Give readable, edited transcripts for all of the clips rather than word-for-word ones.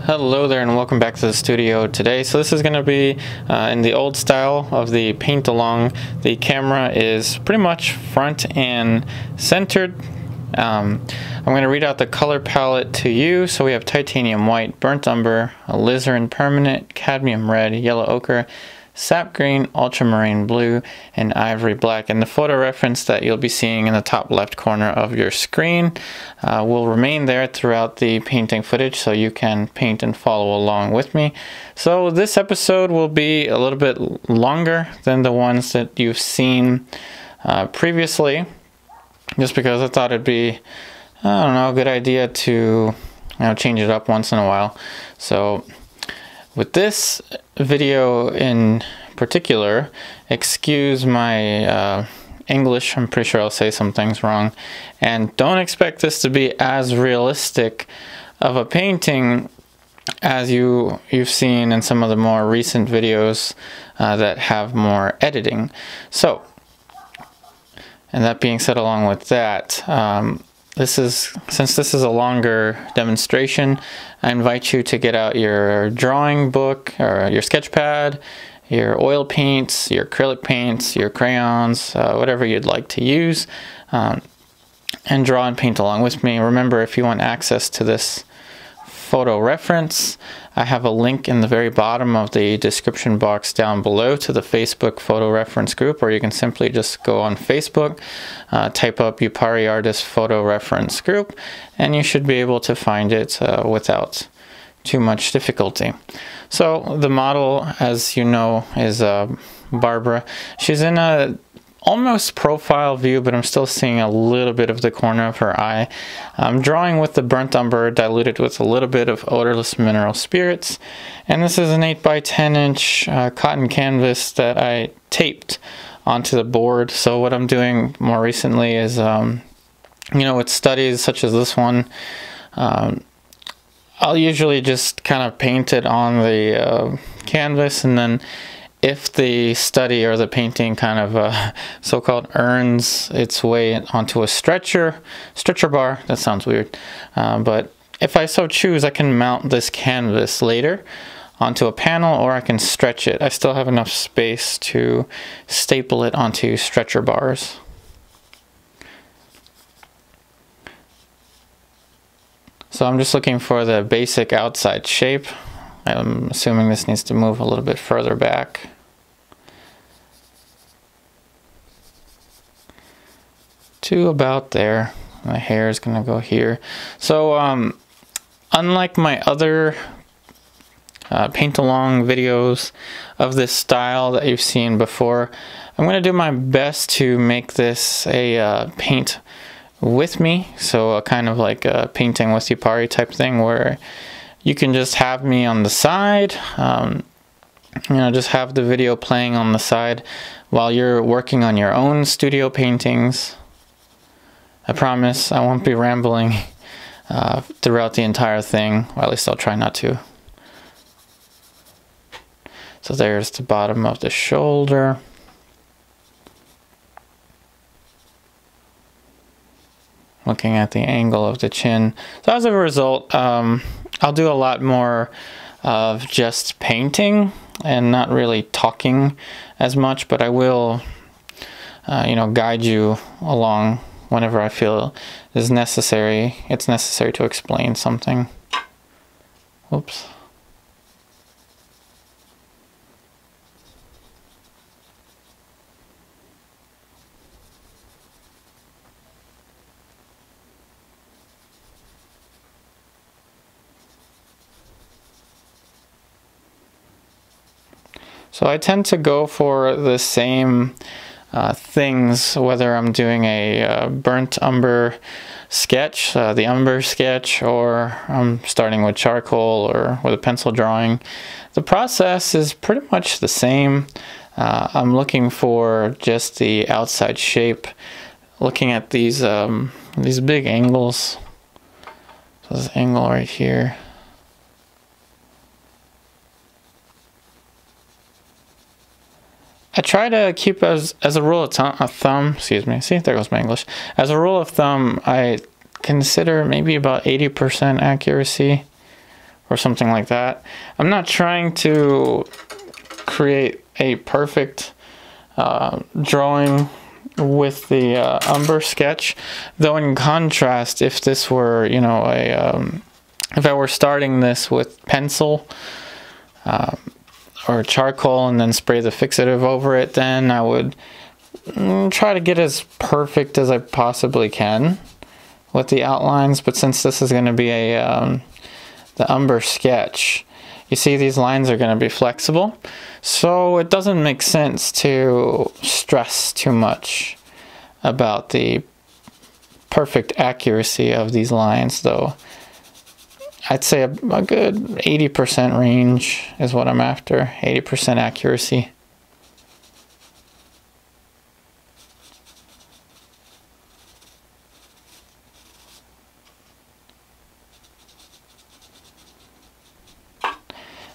Hello there and welcome back to the studio today. So this is going to be in the old style of the paint along. The camera is pretty much front and centered. I'm going to read out the color palette to you. So we have titanium white, burnt umber, alizarin permanent, cadmium red, yellow ochre, sap green, ultramarine blue, and ivory black. And the photo reference that you'll be seeing in the top left corner of your screen will remain there throughout the painting footage, so you can paint and follow along with me. So this episode will be a little bit longer than the ones that you've seen previously, just because I thought it'd be, I don't know, a good idea to change it up once in a while. So with this video in particular, excuse my English, I'm pretty sure I'll say some things wrong, and don't expect this to be as realistic of a painting as you've seen in some of the more recent videos that have more editing. So, and that being said, along with that, since this is a longer demonstration, I invite you to get out your drawing book or your sketch pad, your oil paints, your acrylic paints, your crayons, whatever you'd like to use, and draw and paint along with me. Remember, if you want access to this photo reference, I have a link in the very bottom of the description box down below to the Facebook photo reference group, or you can simply just go on Facebook, type up Yupari Artist Photo Reference Group, and you should be able to find it without too much difficulty. So the model, as you know, is Barbara. She's in a almost profile view, but I'm still seeing a little bit of the corner of her eye. I'm drawing with the burnt umber diluted with a little bit of odorless mineral spirits, and this is an 8x10 inch cotton canvas that I taped onto the board. So what I'm doing more recently is, with studies such as this one, I'll usually just kind of paint it on the canvas, and then if the study or the painting kind of so-called earns its way onto a stretcher bar, that sounds weird, but if I so choose, I can mount this canvas later onto a panel, or I can stretch it. I still have enough space to staple it onto stretcher bars. So I'm just looking for the basic outside shape. I'm assuming this needs to move a little bit further back. To about there. My hair is going to go here. So unlike my other paint along videos of this style that you've seen before, I'm going to do my best to make this a paint with me, so a kind of like a painting with Yupari type thing, where you can just have me on the side, just have the video playing on the side while you're working on your own studio paintings. I promise I won't be rambling throughout the entire thing, or at least I'll try not to. So there's the bottom of the shoulder. Looking at the angle of the chin. So as a result, I'll do a lot more of just painting and not really talking as much, but I will, guide you along whenever I feel it's necessary to explain something. Whoops. So I tend to go for the same things, whether I'm doing a burnt umber sketch, the umber sketch, or I'm starting with charcoal or with a pencil drawing. The process is pretty much the same. I'm looking for just the outside shape, looking at these big angles. So this angle right here. I try to keep as a rule of thumb, excuse me, see, there goes my English. As a rule of thumb, I consider maybe about 80% accuracy, or something like that. I'm not trying to create a perfect drawing with the umber sketch, though in contrast, if this were, you know, if I were starting this with pencil or charcoal and then spray the fixative over it, then I would try to get as perfect as I possibly can with the outlines. But since this is going to be the umber sketch, you see these lines are going to be flexible, so it doesn't make sense to stress too much about the perfect accuracy of these lines, though I'd say a good 80% range is what I'm after, 80% accuracy.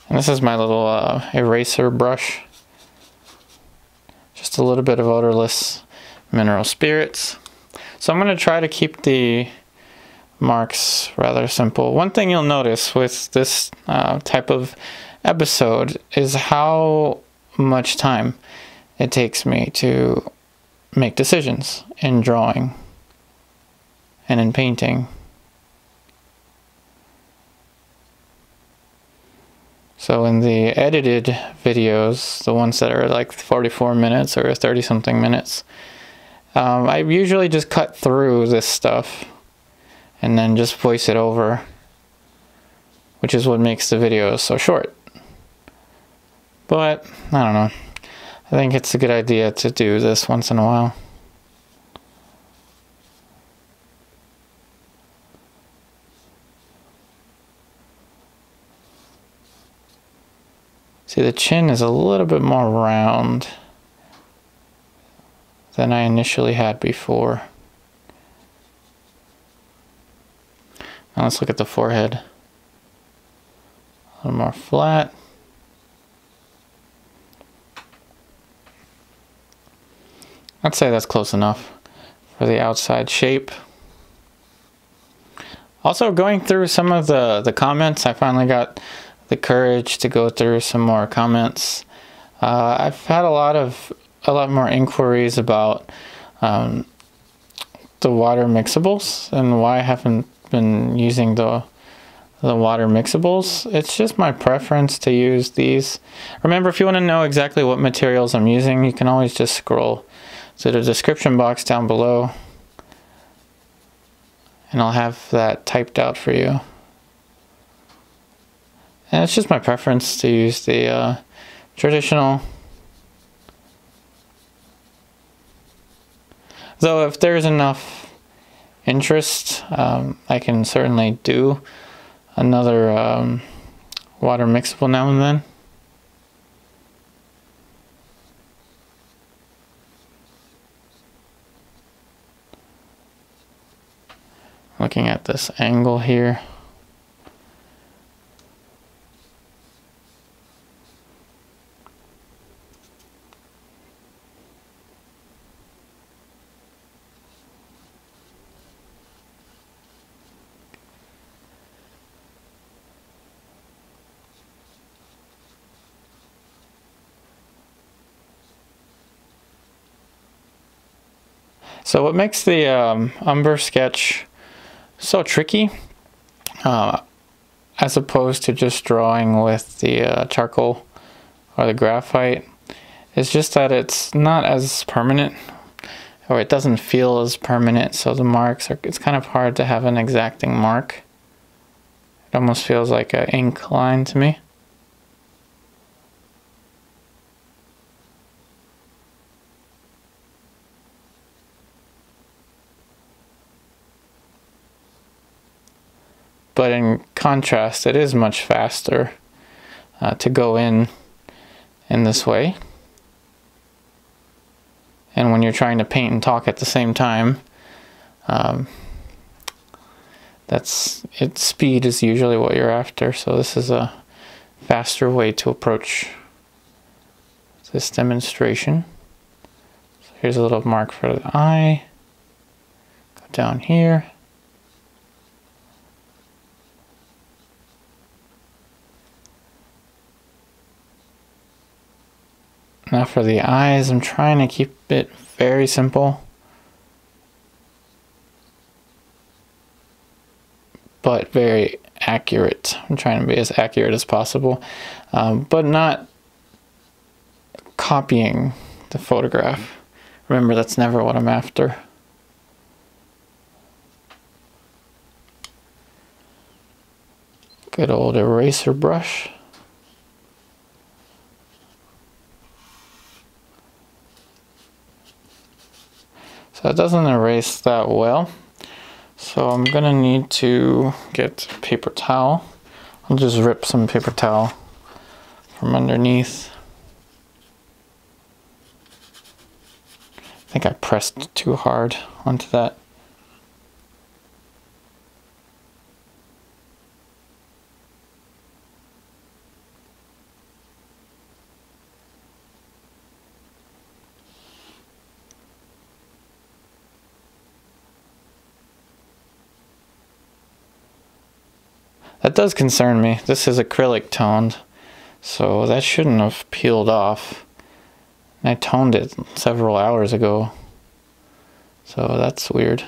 And this is my little eraser brush. Just a little bit of odorless mineral spirits. So I'm going to try to keep the marks rather simple. One thing you'll notice with this type of episode is how much time it takes me to make decisions in drawing and in painting. So in the edited videos, the ones that are like 44 minutes or 30 something minutes, I usually just cut through this stuff and then just voice it over, which is what makes the videos so short. But I don't know, I think it's a good idea to do this once in a while. See, the chin is a little bit more round than I initially had before. Now let's look at the forehead. A little more flat. I'd say that's close enough for the outside shape. Also, going through some of the comments, I finally got the courage to go through some more comments. I've had a lot more inquiries about the water mixables and why I haven't been using the water mixables. It's just my preference to use these. Remember, if you want to know exactly what materials I'm using, you can always just scroll to the description box down below and I'll have that typed out for you. And it's just my preference to use the traditional. Though if there's enough interest, I can certainly do another water mixable now and then. Looking at this angle here. So what makes the umber sketch so tricky, as opposed to just drawing with the charcoal or the graphite, is just that it's not as permanent, or it doesn't feel as permanent. So the marks are, it's kind of hard to have an exacting mark. It almost feels like an ink line to me. But in contrast, it is much faster to go in this way. And when you're trying to paint and talk at the same time, speed is usually what you're after. So this is a faster way to approach this demonstration. So here's a little mark for the eye. Go down here. Now for the eyes, I'm trying to keep it very simple, but very accurate. I'm trying to be as accurate as possible, but not copying the photograph. Remember, that's never what I'm after. Good old eraser brush. So it doesn't erase that well. So I'm gonna need to get a paper towel. I'll just rip some paper towel from underneath. I think I pressed too hard onto that. That does concern me. This is acrylic toned, so that shouldn't have peeled off. I toned it several hours ago, so that's weird.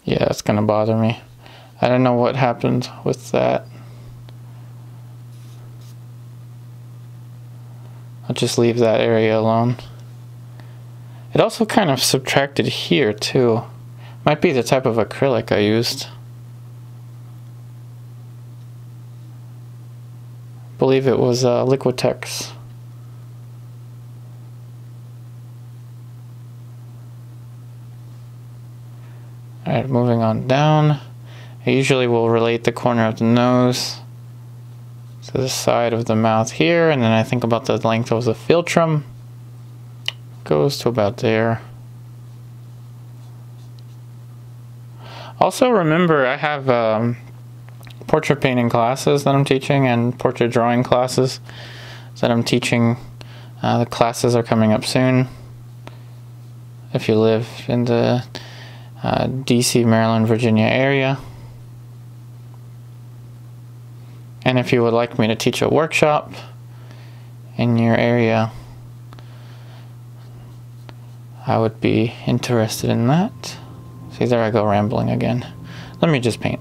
Yeah, it's gonna bother me. I don't know what happened with that. I'll just leave that area alone. It also kind of subtracted here too. Might be the type of acrylic I used. I believe it was Liquitex. Alright, moving on down. I usually will relate the corner of the nose to the side of the mouth here, and then I think about the length of the philtrum. Goes to about there. Also remember, I have portrait painting classes that I'm teaching and portrait drawing classes that I'm teaching. The classes are coming up soon. If you live in the DC, Maryland, Virginia area. And if you would like me to teach a workshop in your area, I would be interested in that. See, there I go rambling again. Let me just paint.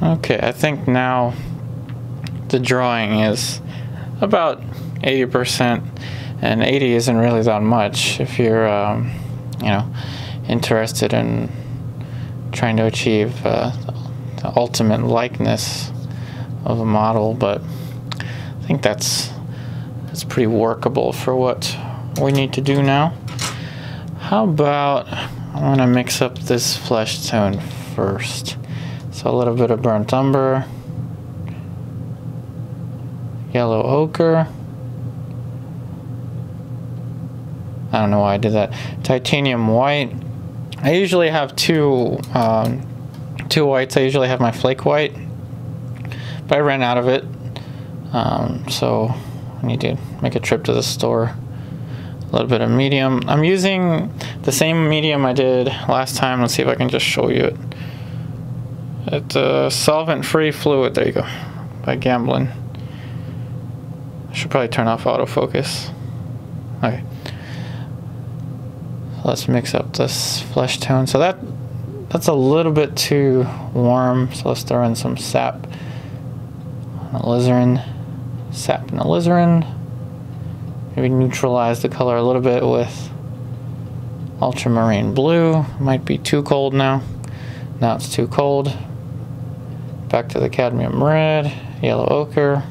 Okay, I think now the drawing is about 80%, and 80 isn't really that much if you're, you know, interested in trying to achieve the ultimate likeness of a model, but I think that's pretty workable for what we need to do now. How about, I want to mix up this flesh tone first. So a little bit of burnt umber, yellow ochre. I don't know why I did that. Titanium white. I usually have two whites. I usually have my flake white, but I ran out of it. So I need to make a trip to the store. A little bit of medium. I'm using the same medium I did last time. Let's see if I can just show you it. It's solvent-free fluid. There you go. By Gamblin. I should probably turn off autofocus. Okay. Let's mix up this flesh tone. So that's a little bit too warm. So let's throw in some sap and alizarin. Sap and alizarin. Maybe neutralize the color a little bit with ultramarine blue. Might be too cold now. Now it's too cold. Back to the cadmium red, yellow ochre.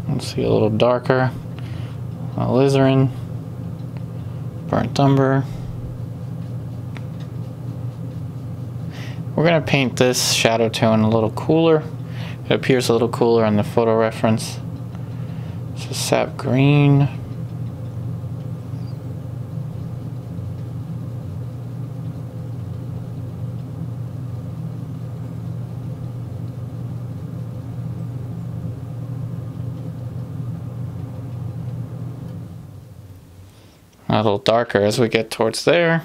Let's see, a little darker. Alizarin, burnt umber. We're going to paint this shadow tone a little cooler. It appears a little cooler in the photo reference. So sap green. A little darker as we get towards there.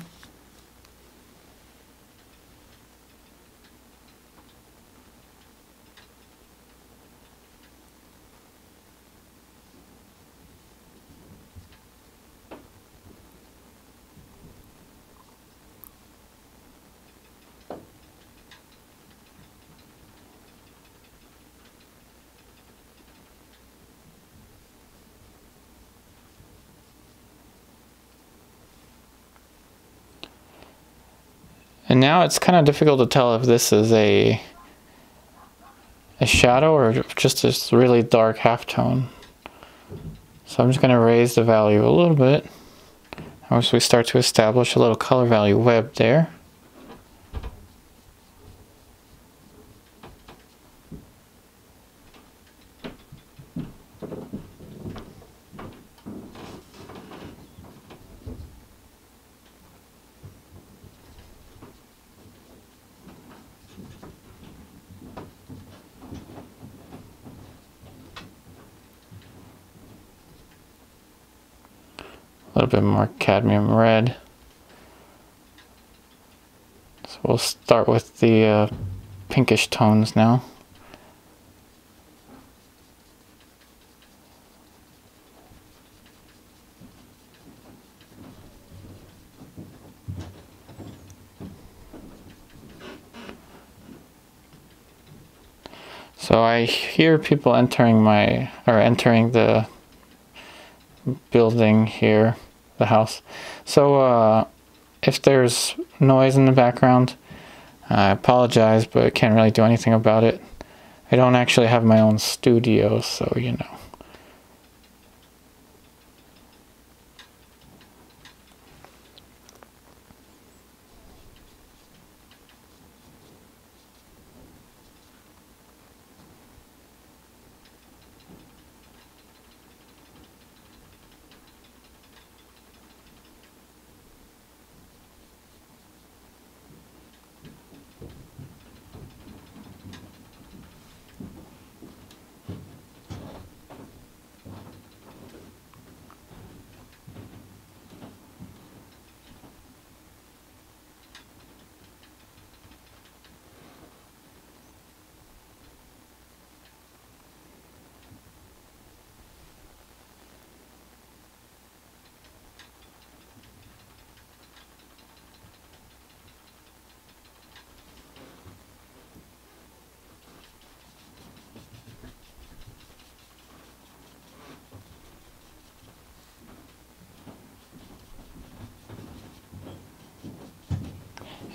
And now it's kind of difficult to tell if this is a shadow or just this really dark halftone. So I'm just going to raise the value a little bit as we start to establish a little color value web there. A little bit more cadmium red. So we'll start with the pinkish tones now. So I hear people entering the building here, the house. So if there's noise in the background, I apologize, but I can't really do anything about it. I don't actually have my own studio, so you know.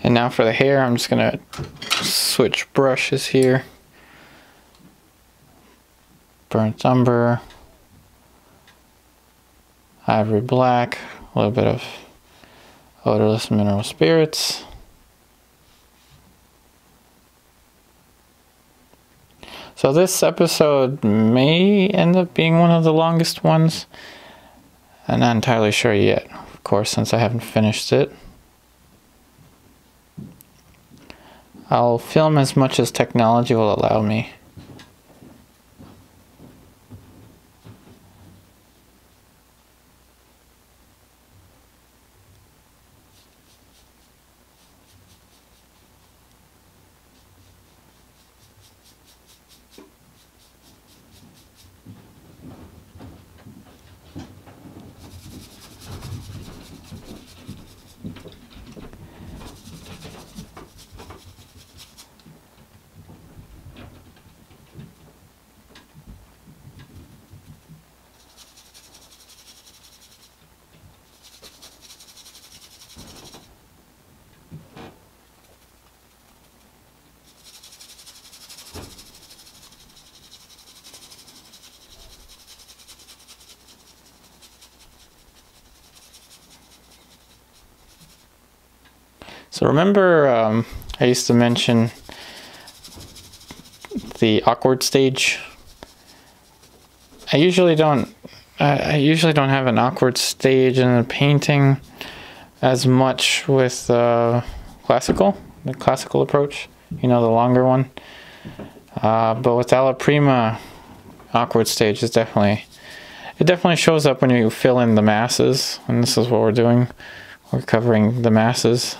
And now for the hair, I'm just gonna switch brushes here. Burnt umber, ivory black, a little bit of odorless mineral spirits. So this episode may end up being one of the longest ones. I'm not entirely sure yet, of course, since I haven't finished it. I'll film as much as technology will allow me. So remember, I used to mention the awkward stage. I usually don't have an awkward stage in a painting as much with the classical approach. You know, the longer one. But with alla prima, awkward stage is definitely shows up when you fill in the masses, and this is what we're doing. We're covering the masses.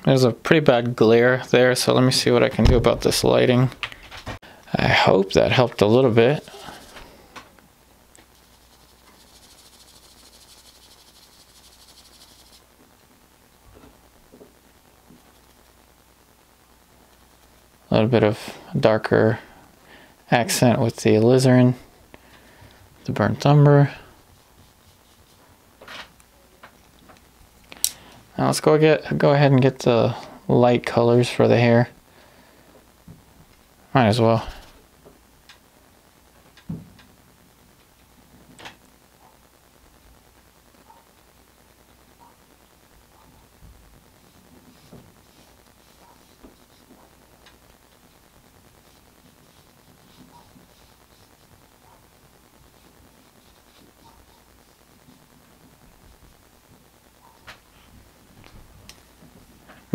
There's a pretty bad glare there, so let me see what I can do about this lighting. I hope that helped a little bit. A little bit of darker accent with the alizarin, the burnt umber. Now let's go ahead and get the light colors for the hair. Might as well.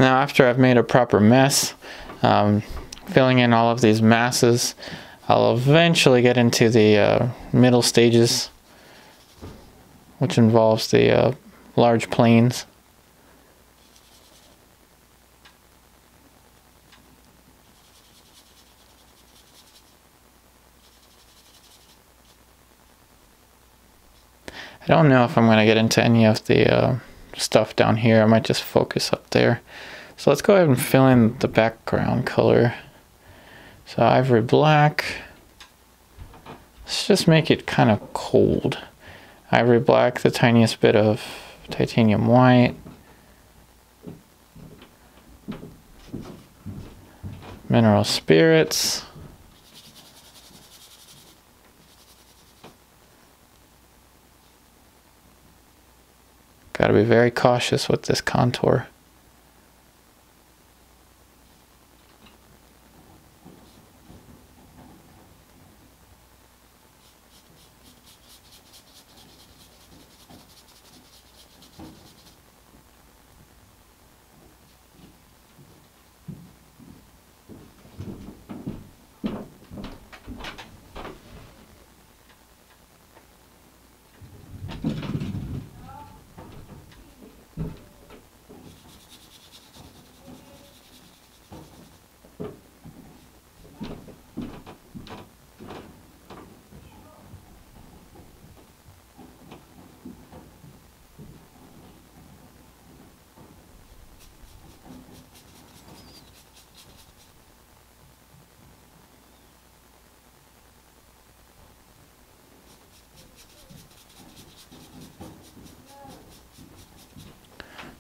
Now after I've made a proper mess, filling in all of these masses, I'll eventually get into the middle stages, which involves the large planes. I don't know if I'm going to get into any of the stuff down here. I might just focus up there. So let's go ahead and fill in the background color. So ivory black. Let's just make it kind of cold. Ivory black, the tiniest bit of titanium white. mineral spirits. Gotta be very cautious with this contour.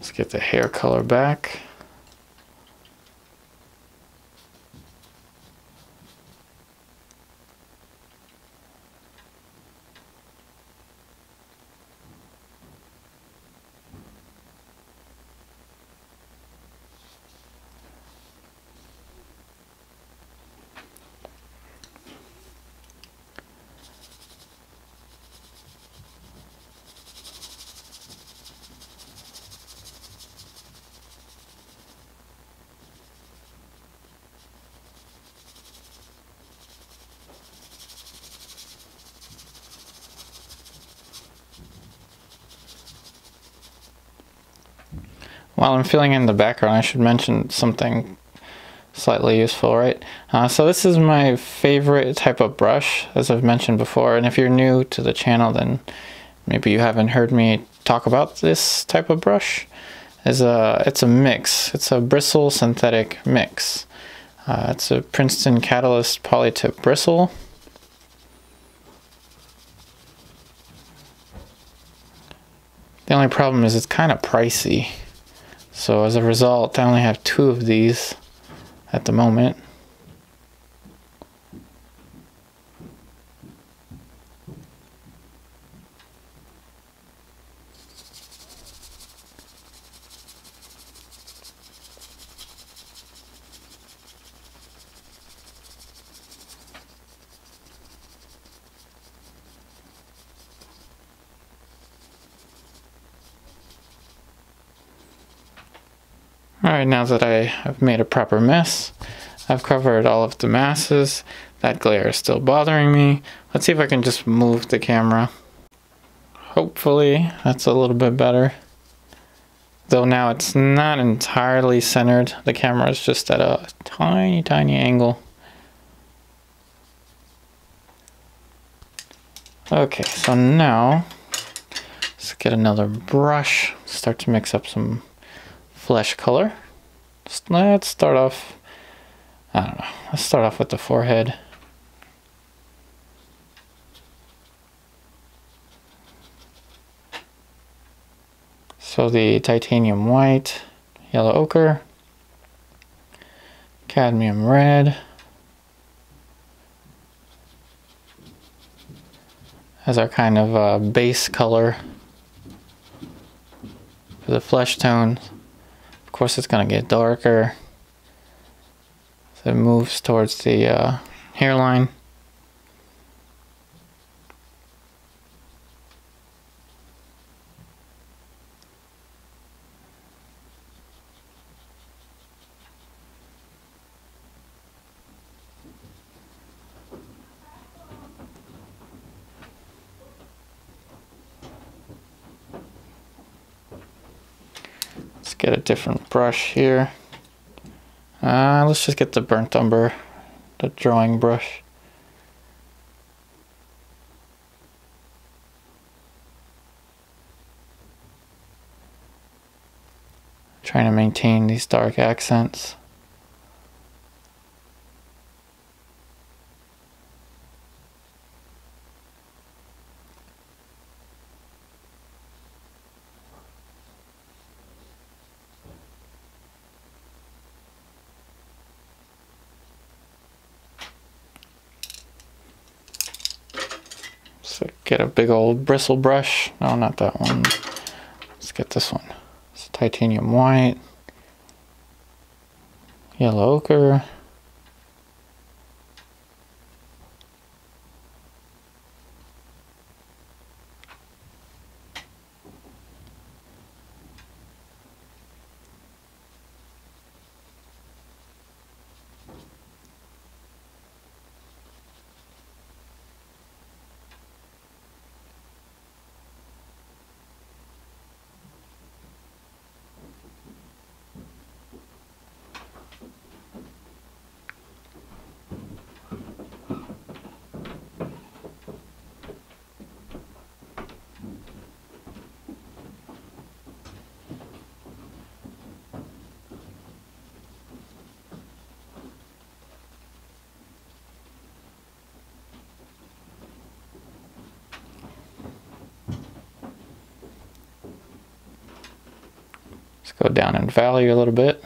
Let's get the hair color back. While I'm filling in the background, I should mention something slightly useful, right? So this is my favorite type of brush, as I've mentioned before, and if you're new to the channel, then maybe you haven't heard me talk about this type of brush. It's a mix. It's a bristle synthetic mix. It's a Princeton Catalyst Polytip bristle. The only problem is it's kind of pricey. So as a result, I only have 2 of these at the moment. Alright, now that I have made a proper mess, I've covered all of the masses. That glare is still bothering me. Let's see if I can just move the camera. Hopefully that's a little bit better. Though now it's not entirely centered. The camera is just at a tiny, tiny angle. Okay, so now let's get another brush. Start to mix up some flesh color. Let's start off, I don't know, let's start off with the forehead. So the titanium white, yellow ochre, cadmium red as our kind of base color for the flesh tone. Of course it's going to get darker as it moves towards the hairline. Let's get a different brush here. Let's just get the burnt umber, the drawing brush. Trying to maintain these dark accents. Let's get a big old bristle brush. No, not that one. Let's get this one. It's titanium white, yellow ochre. Let's go down in value a little bit.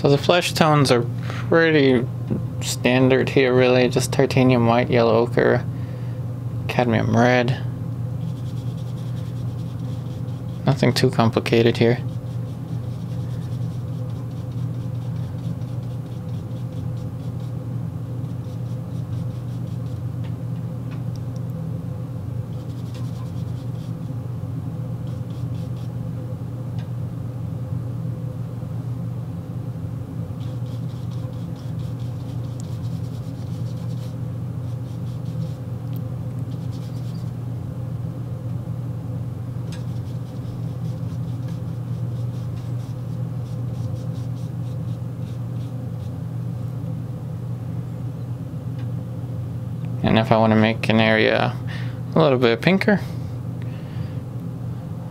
So the flesh tones are pretty standard here, really. Just titanium white, yellow ochre, cadmium red. Nothing too complicated here. if I want to make an area a little bit pinker.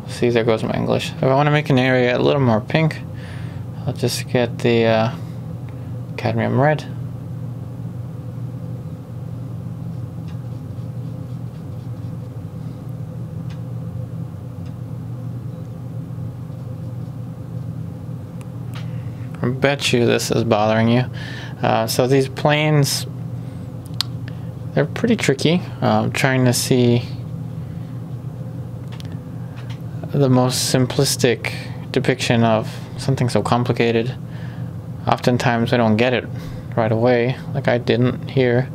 See, there goes my English. If I want to make an area a little more pink, I'll just get the cadmium red. I bet you this is bothering you. So these planes, they're pretty tricky. Trying to see the most simplistic depiction of something so complicated. Oftentimes I don't get it right away, like I didn't here.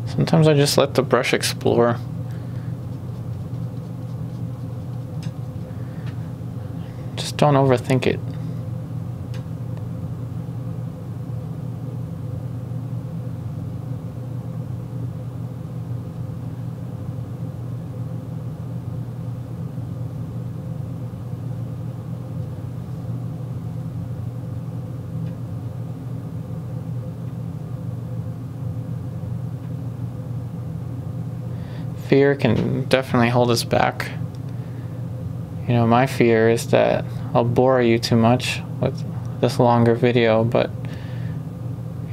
Sometimes I just let the brush explore. Just don't overthink it. Fear can definitely hold us back. You know, my fear is that I'll bore you too much with this longer video, but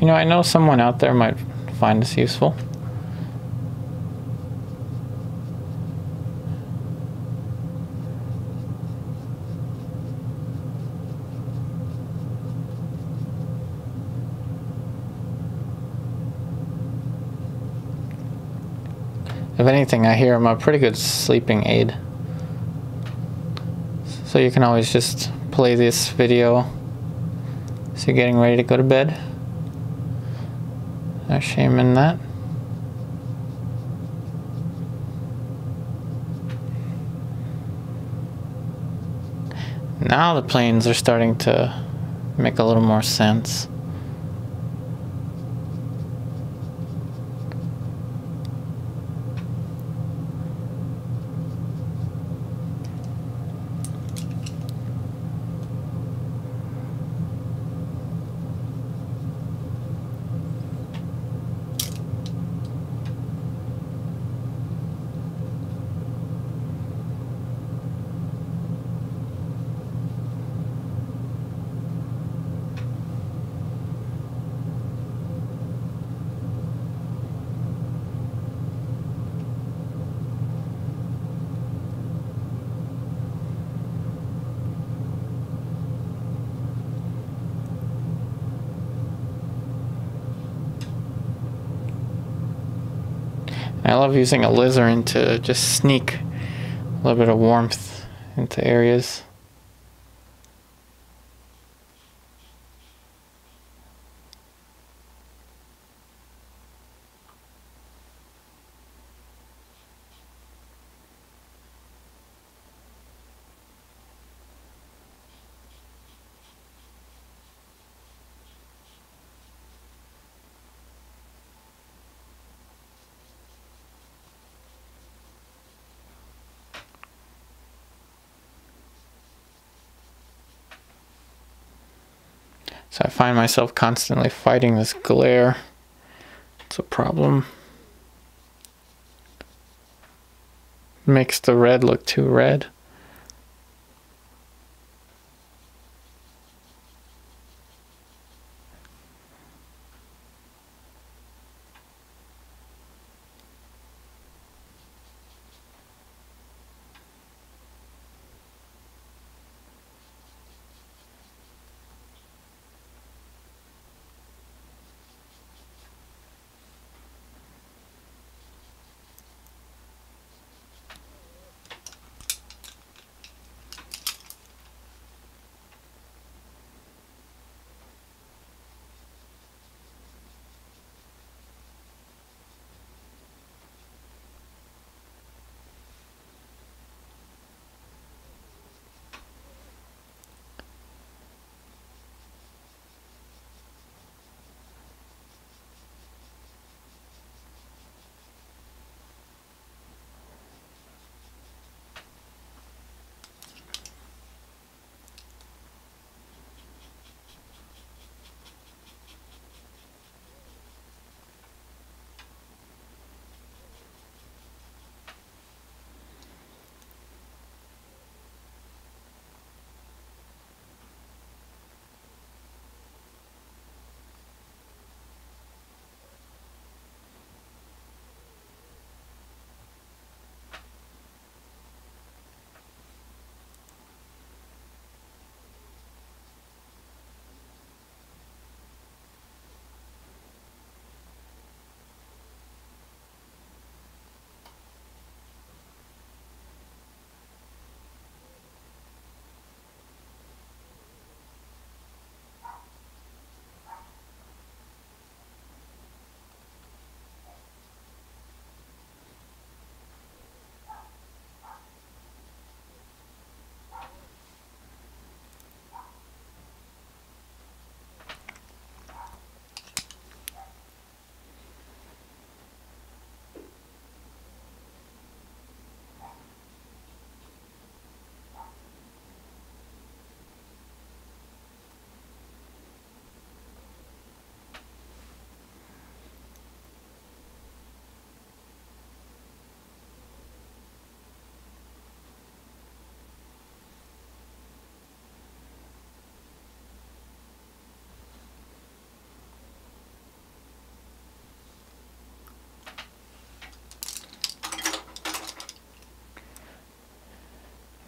you know, I know someone out there might find this useful. If anything, I hear I'm a pretty good sleeping aid. So you can always just play this video as you're getting ready to go to bed. No shame in that. Now the planes are starting to make a little more sense. I love using alizarin to just sneak a little bit of warmth into areas. So I find myself constantly fighting this glare. It's a problem. Makes the red look too red.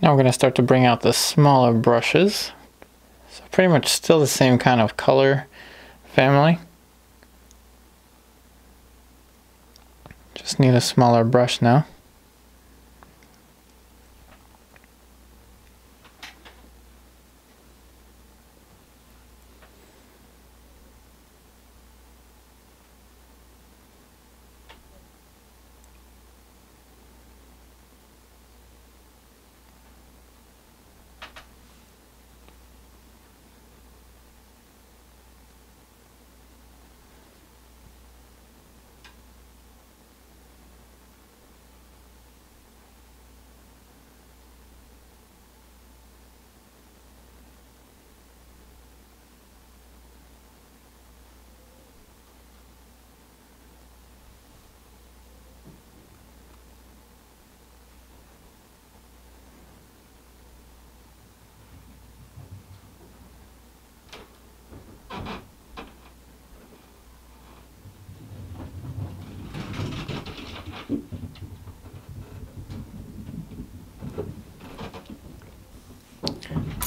Now we're going to start to bring out the smaller brushes. So pretty much still the same kind of color family. Just need a smaller brush now.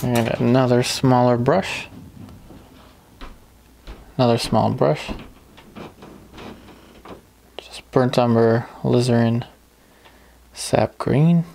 And another smaller brush. Another small brush. Just burnt umber, alizarin, sap green.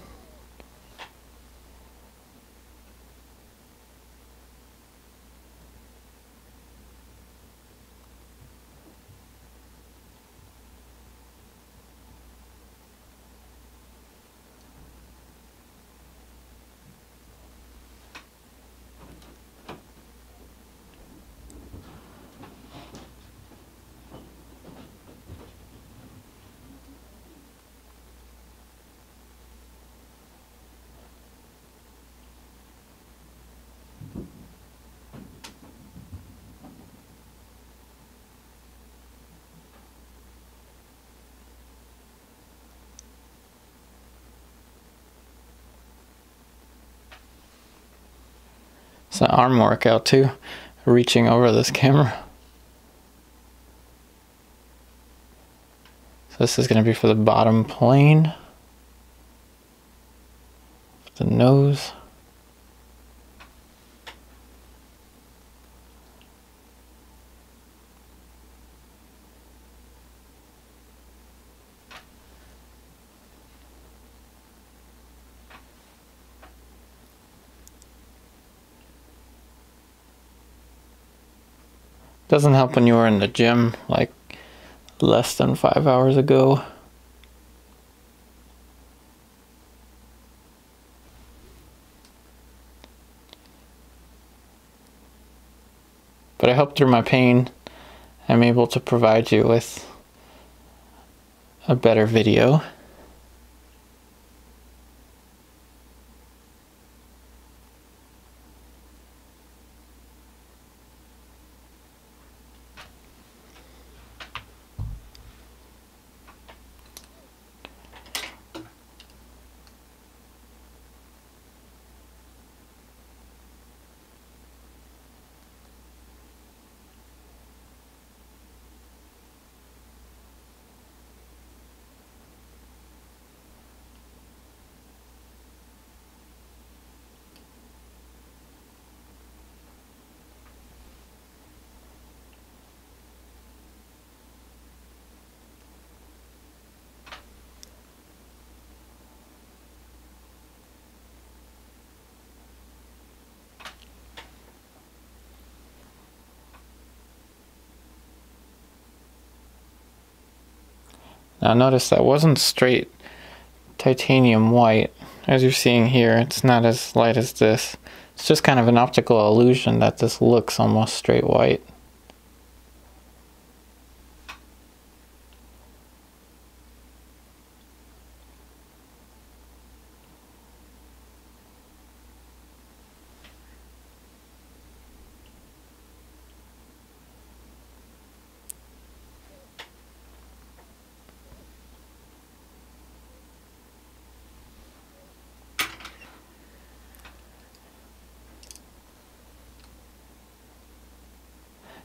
It's an arm workout too, reaching over this camera. So this is going to be for the bottom plane, the nose. Doesn't help when you were in the gym like less than 5 hours ago. But I hope through my pain I'm able to provide you with a better video. Now notice that wasn't straight titanium white. As you're seeing here, it's not as light as this. It's just kind of an optical illusion that this looks almost straight white.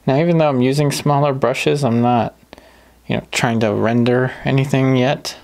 Now even though I'm using smaller brushes, I'm not, trying to render anything yet.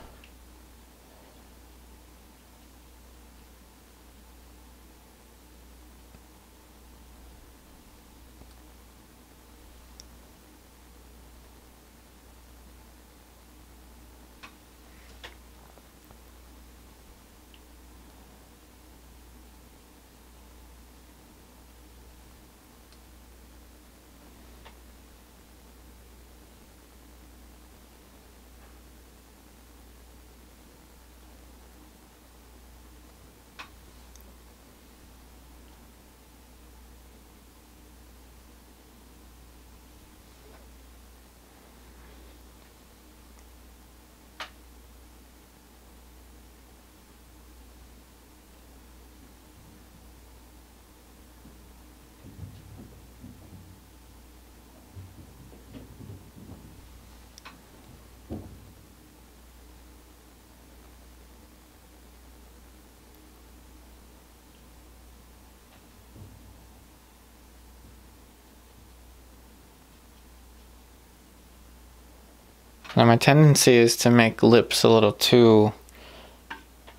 Now my tendency is to make lips a little too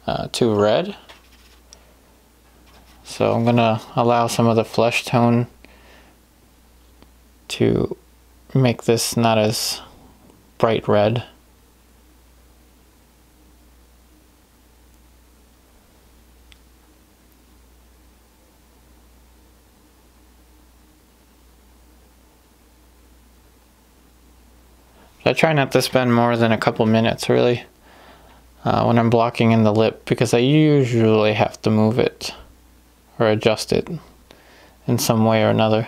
red. So I'm gonna allow some of the flesh tone to make this not as bright red. I try not to spend more than a couple minutes really when I'm blocking in the lip, because I usually have to move it or adjust it in some way or another.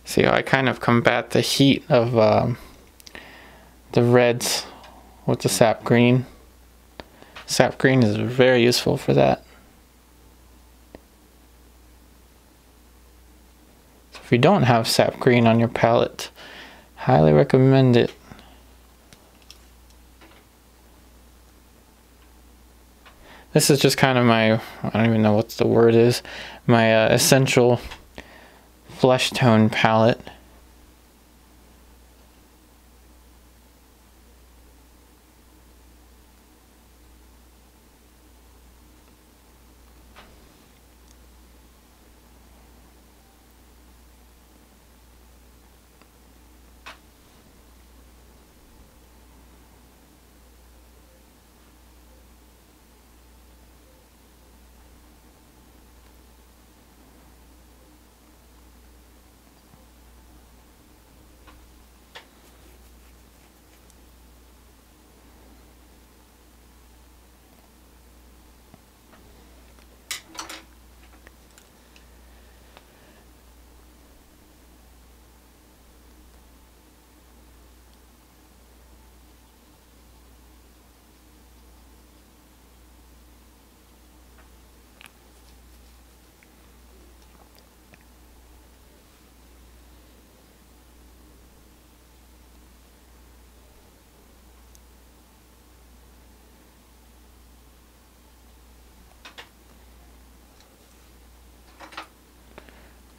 See how I kind of combat the heat of the reds with the sap green. Sap green is very useful for that. So if you don't have sap green on your palette, highly recommend it. This is just kind of my, I don't even know what the word is, my essential flesh tone palette.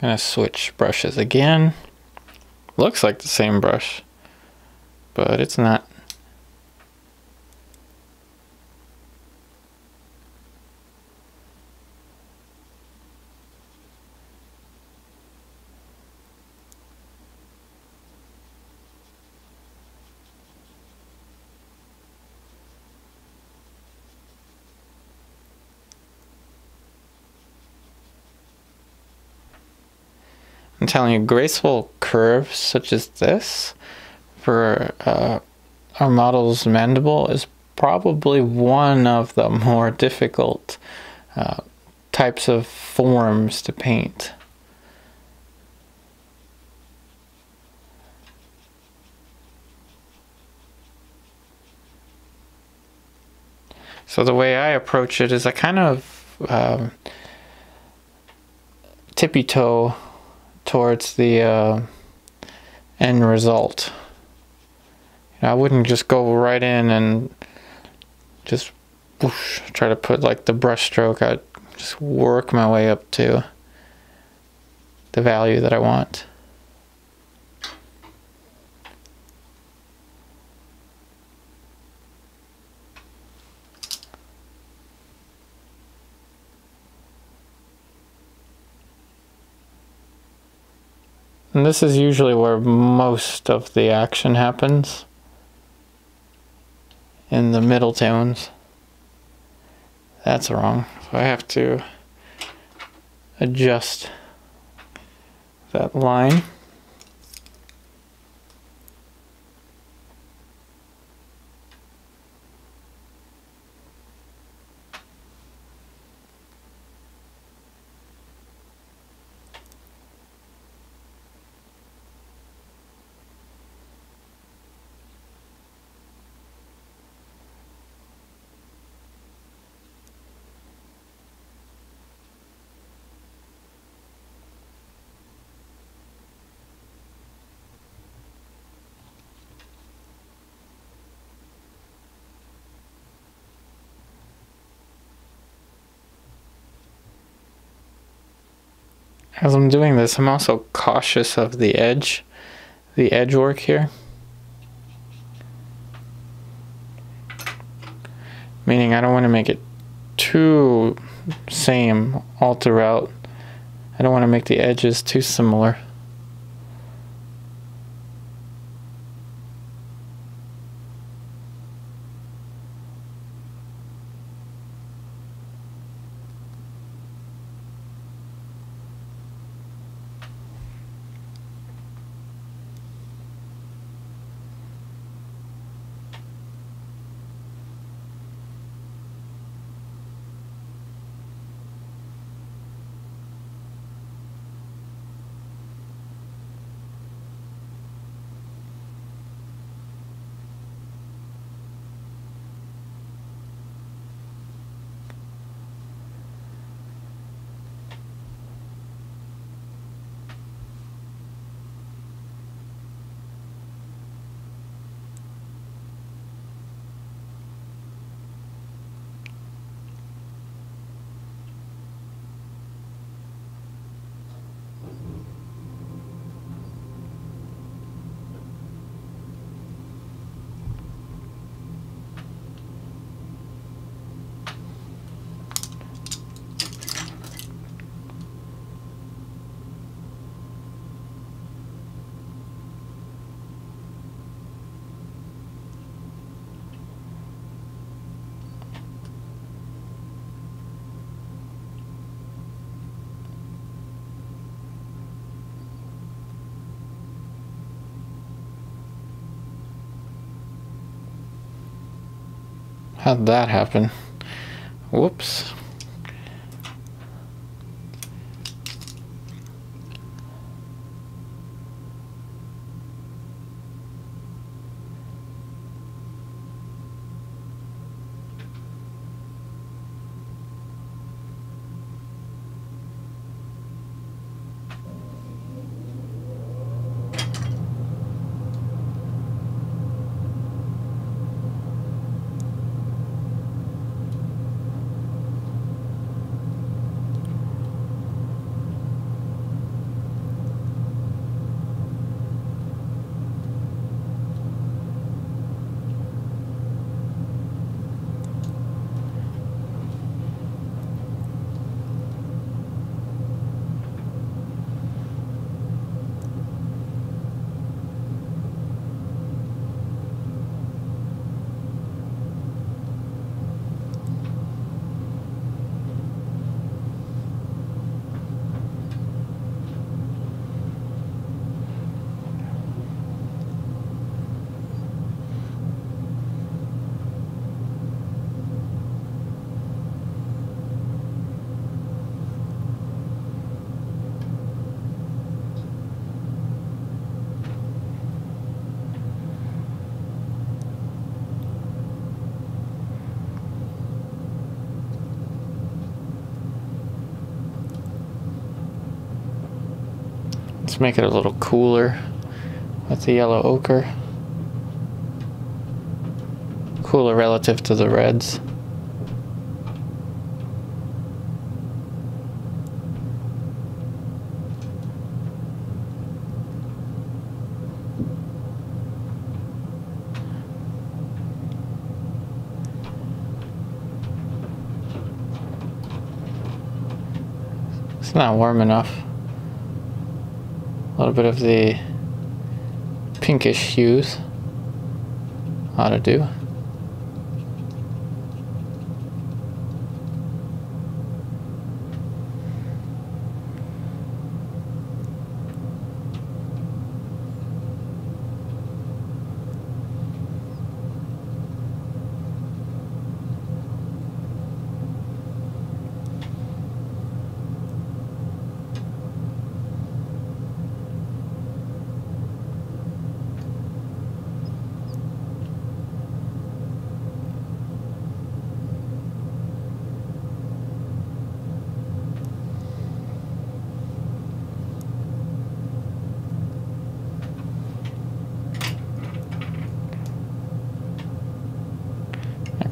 Gonna switch brushes again. Looks like the same brush, but it's not. I'm telling you, graceful curves such as this for our model's mandible is probably one of the more difficult types of forms to paint. So the way I approach it is I kind of tippy-toe towards the end result. I wouldn't just go right in and just whoosh, try to put like the brush stroke. I'd just work my way up to the value that I want. And this is usually where most of the action happens, in the middle tones. That's wrong. So I have to adjust that line. as I'm doing this, I'm also cautious of the edge work here. Meaning I don't want to make it too same all throughout. I don't want to make the edges too similar. How'd that happen? Whoops. Let's make it a little cooler with the yellow ochre. Cooler relative to the reds. It's not warm enough. A little bit of the pinkish hues ought to do.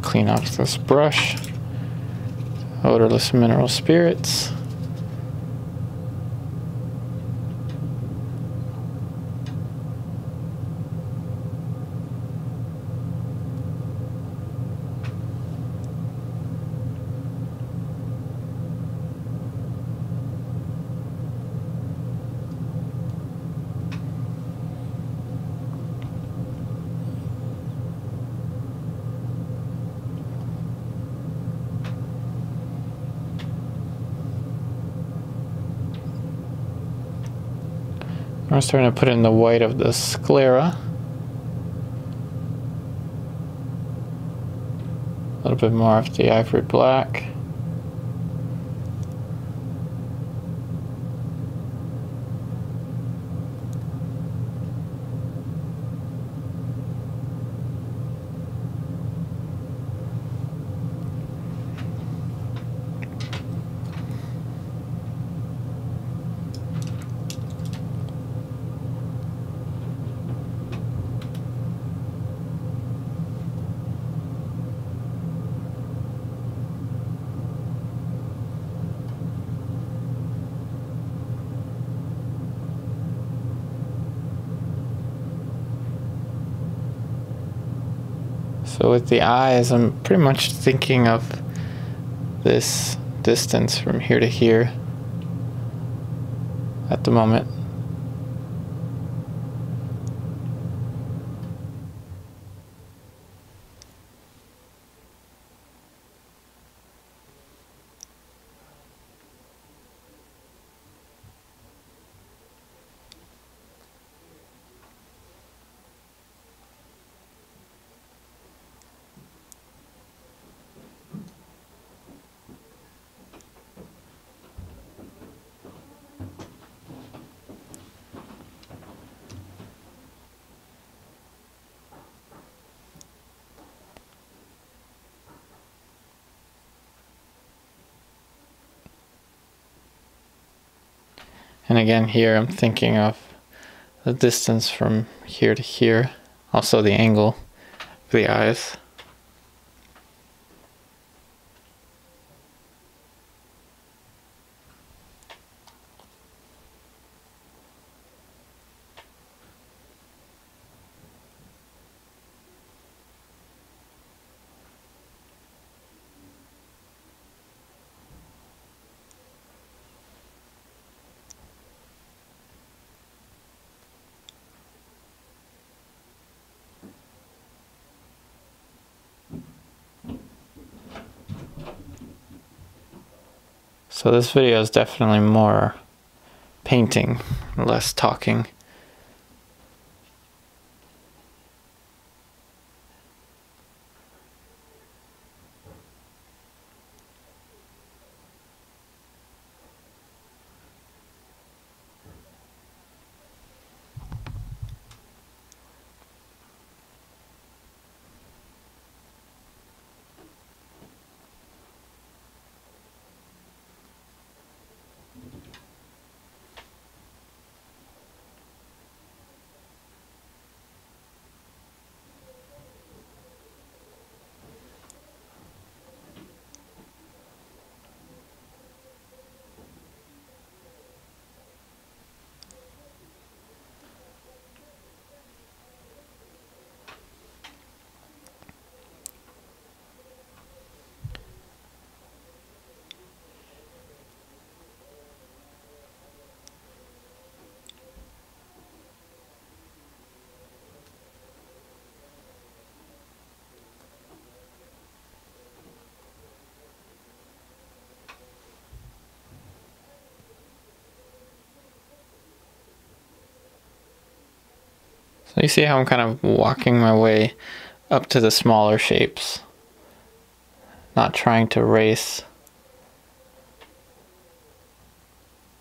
Clean off this brush. Odorless mineral spirits. I'm starting to put in the white of the sclera. A little bit more of the ivory black. So with the eyes, I'm pretty much thinking of this distance from here to here at the moment. And again here I'm thinking of the distance from here to here, also the angle of the eyes. So this video is definitely more painting, less talking. So you see how I'm kind of walking my way up to the smaller shapes, not trying to race.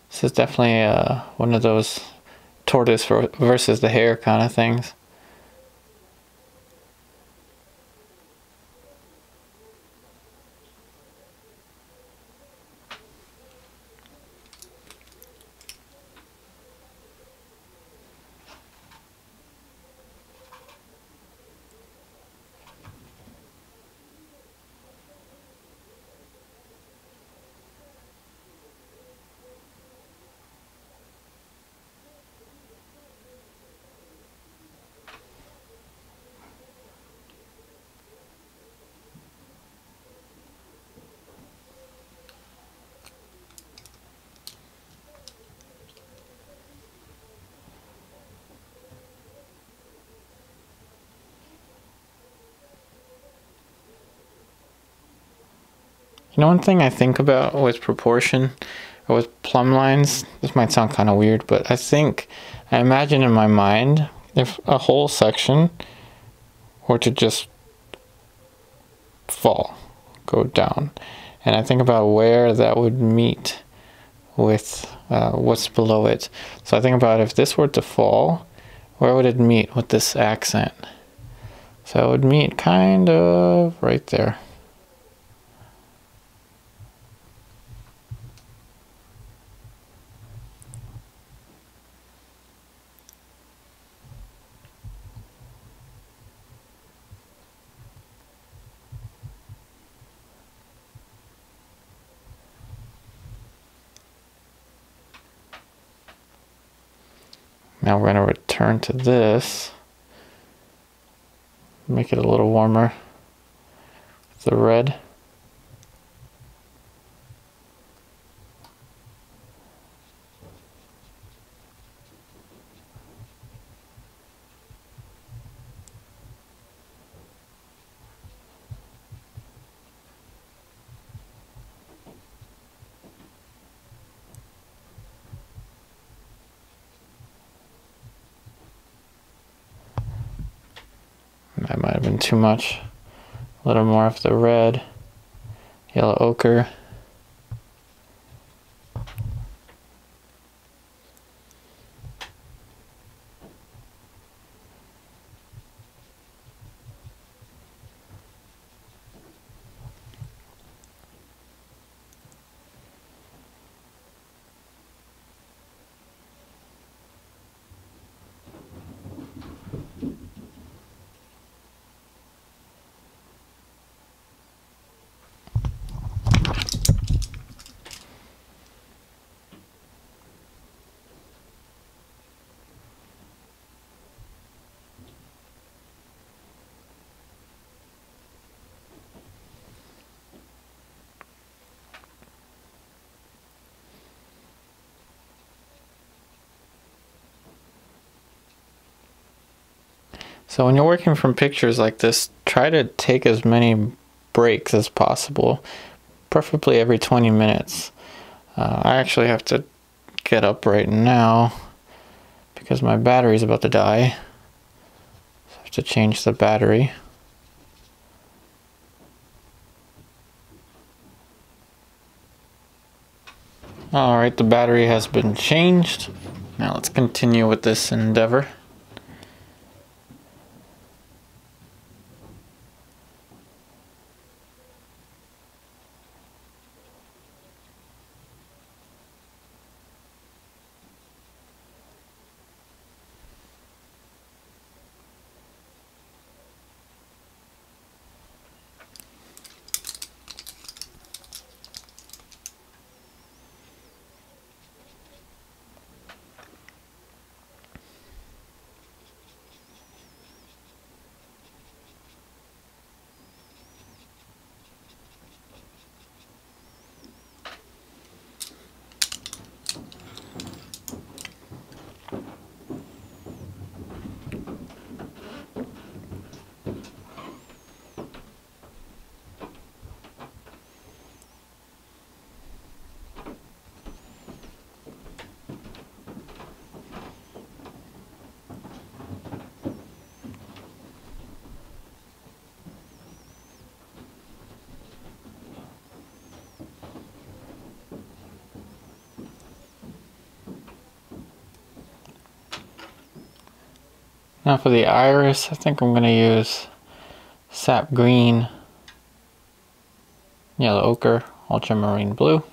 This is definitely one of those tortoise versus the hare kind of things. You know, one thing I think about with proportion or with plumb lines, this might sound kind of weird, but I think I imagine in my mind if a whole section were to just fall, go down, and I think about where that would meet with what's below it. So I think about if this were to fall, where would it meet with this accent? So it would meet kind of right there. Now we're going to return to this, make it a little warmer with the red. That might have been too much. A little more of the red, yellow ochre. So when you're working from pictures like this, try to take as many breaks as possible, preferably every 20 minutes. I actually have to get up right now because my battery's about to die. So I have to change the battery. Alright, the battery has been changed. Now let's continue with this endeavor. Now for the iris, I think I'm going to use sap green, yellow ochre, ultramarine blue.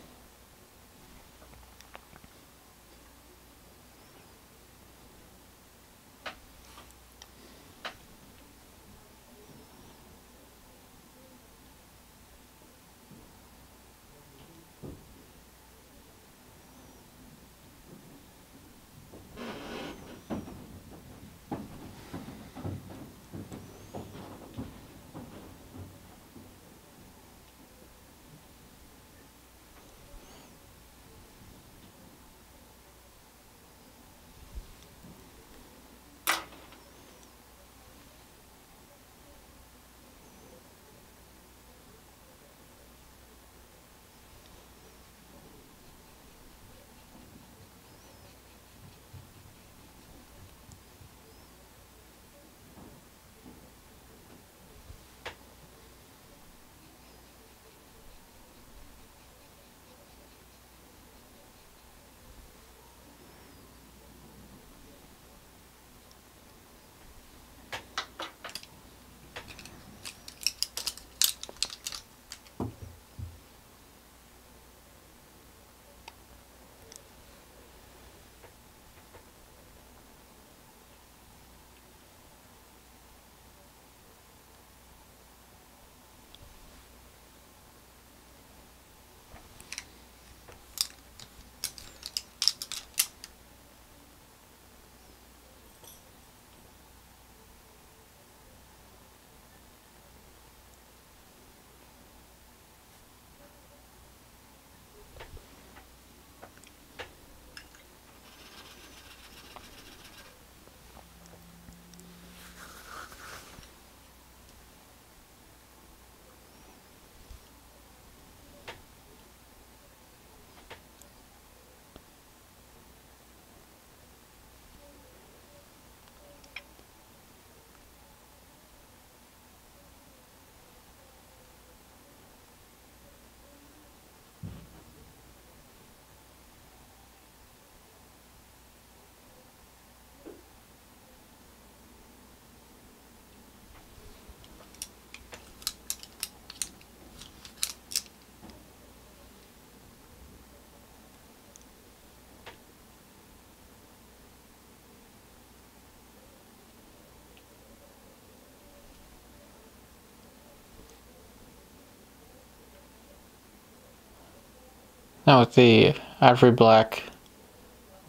Now with the Ivory Black,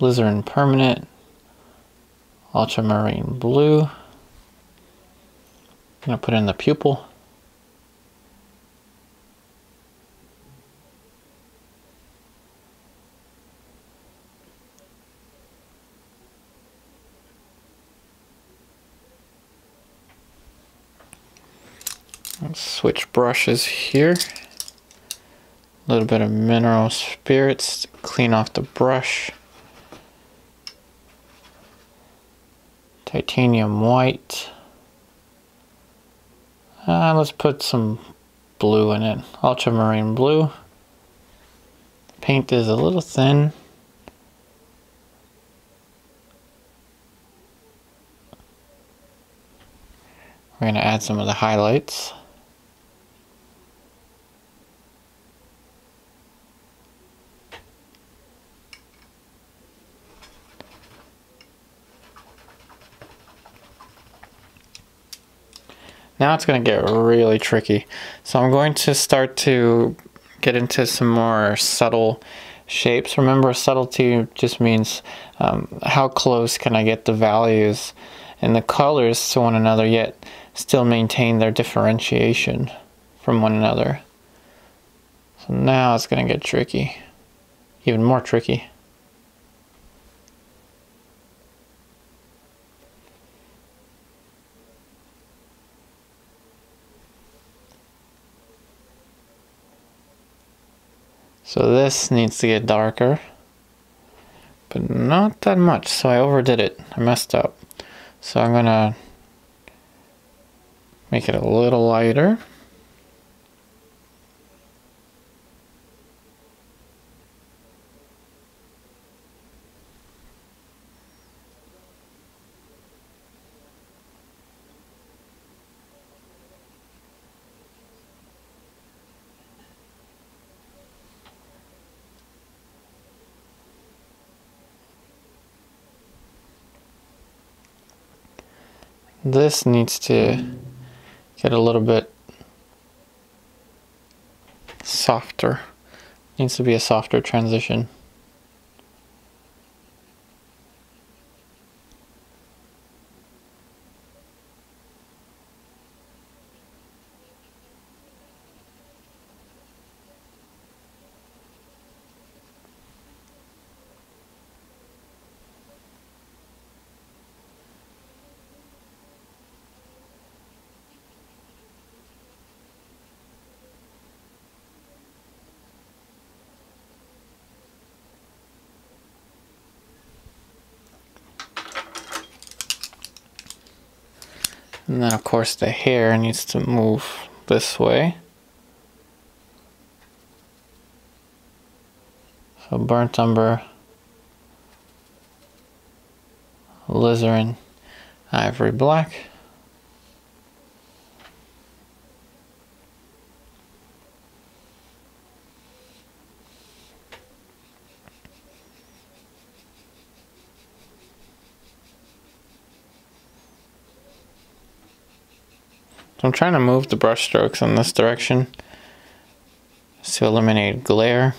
Alizarin Permanent, Ultramarine Blue, I'm going to put in the pupil. Let's switch brushes here. A little bit of mineral spirits to clean off the brush. Titanium white. Let's put some blue in it. Ultramarine blue. Paint is a little thin. We're going to add some of the highlights. Now it's going to get really tricky. So I'm going to start to get into some more subtle shapes. Remember, subtlety just means how close can I get the values and the colors to one another, yet still maintain their differentiation from one another. So now it's going to get tricky, even more tricky. So this needs to get darker, but not that much, so I overdid it. I messed up. So I'm gonna make it a little lighter. This needs to get a little bit softer. Needs to be a softer transition. And then of course the hair needs to move this way. So burnt umber, alizarin, ivory black. So I'm trying to move the brush strokes in this direction to eliminate glare.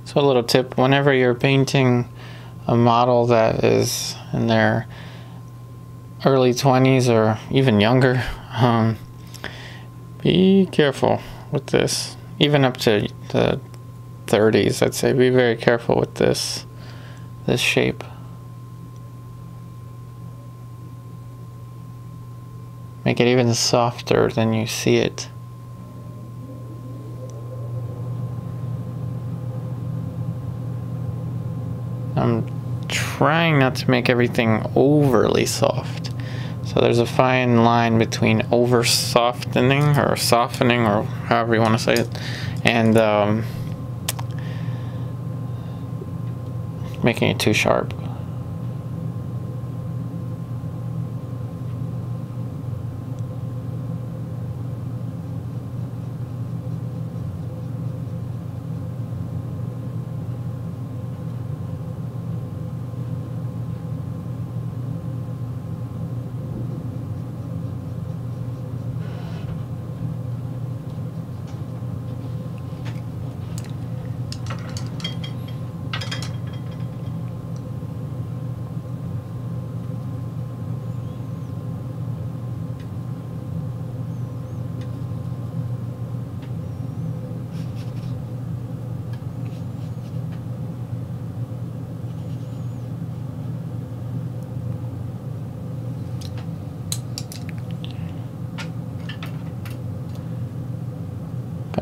So a little tip, whenever you're painting a model that is in their early 20s or even younger, be careful with this. Even up to the 30s, I'd say, be very careful with this shape. Make it even softer than you see it. I'm trying not to make everything overly soft. So there's a fine line between over softening or softening, or however you want to say it, and making it too sharp.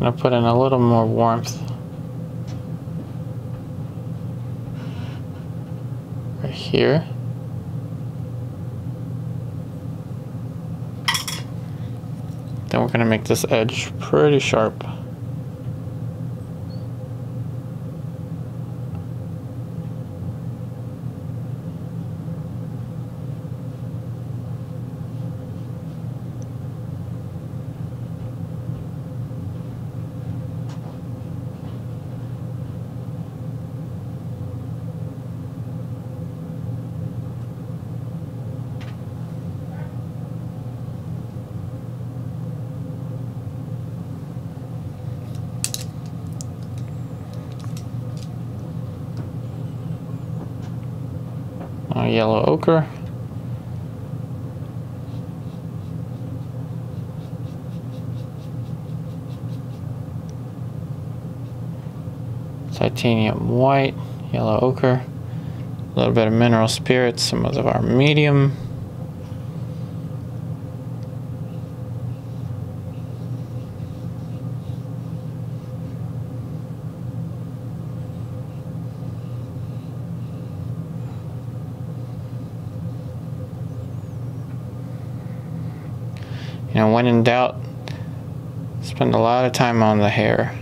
Gonna put in a little more warmth right here. Then we're gonna make this edge pretty sharp. Yellow ochre. Titanium white, yellow ochre, a little bit of mineral spirits, some of our medium. You know, when in doubt, spend a lot of time on the hair.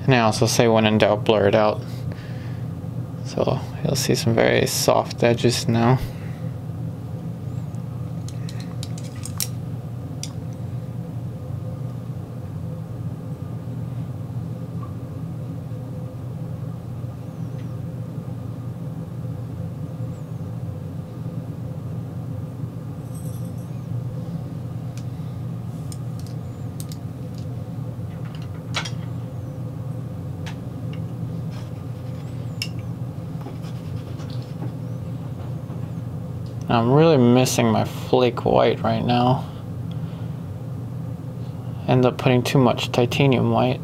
And I also say when in doubt, blur it out. So you'll see some very soft edges now. I'm really missing my flake white right now. End up putting too much titanium white.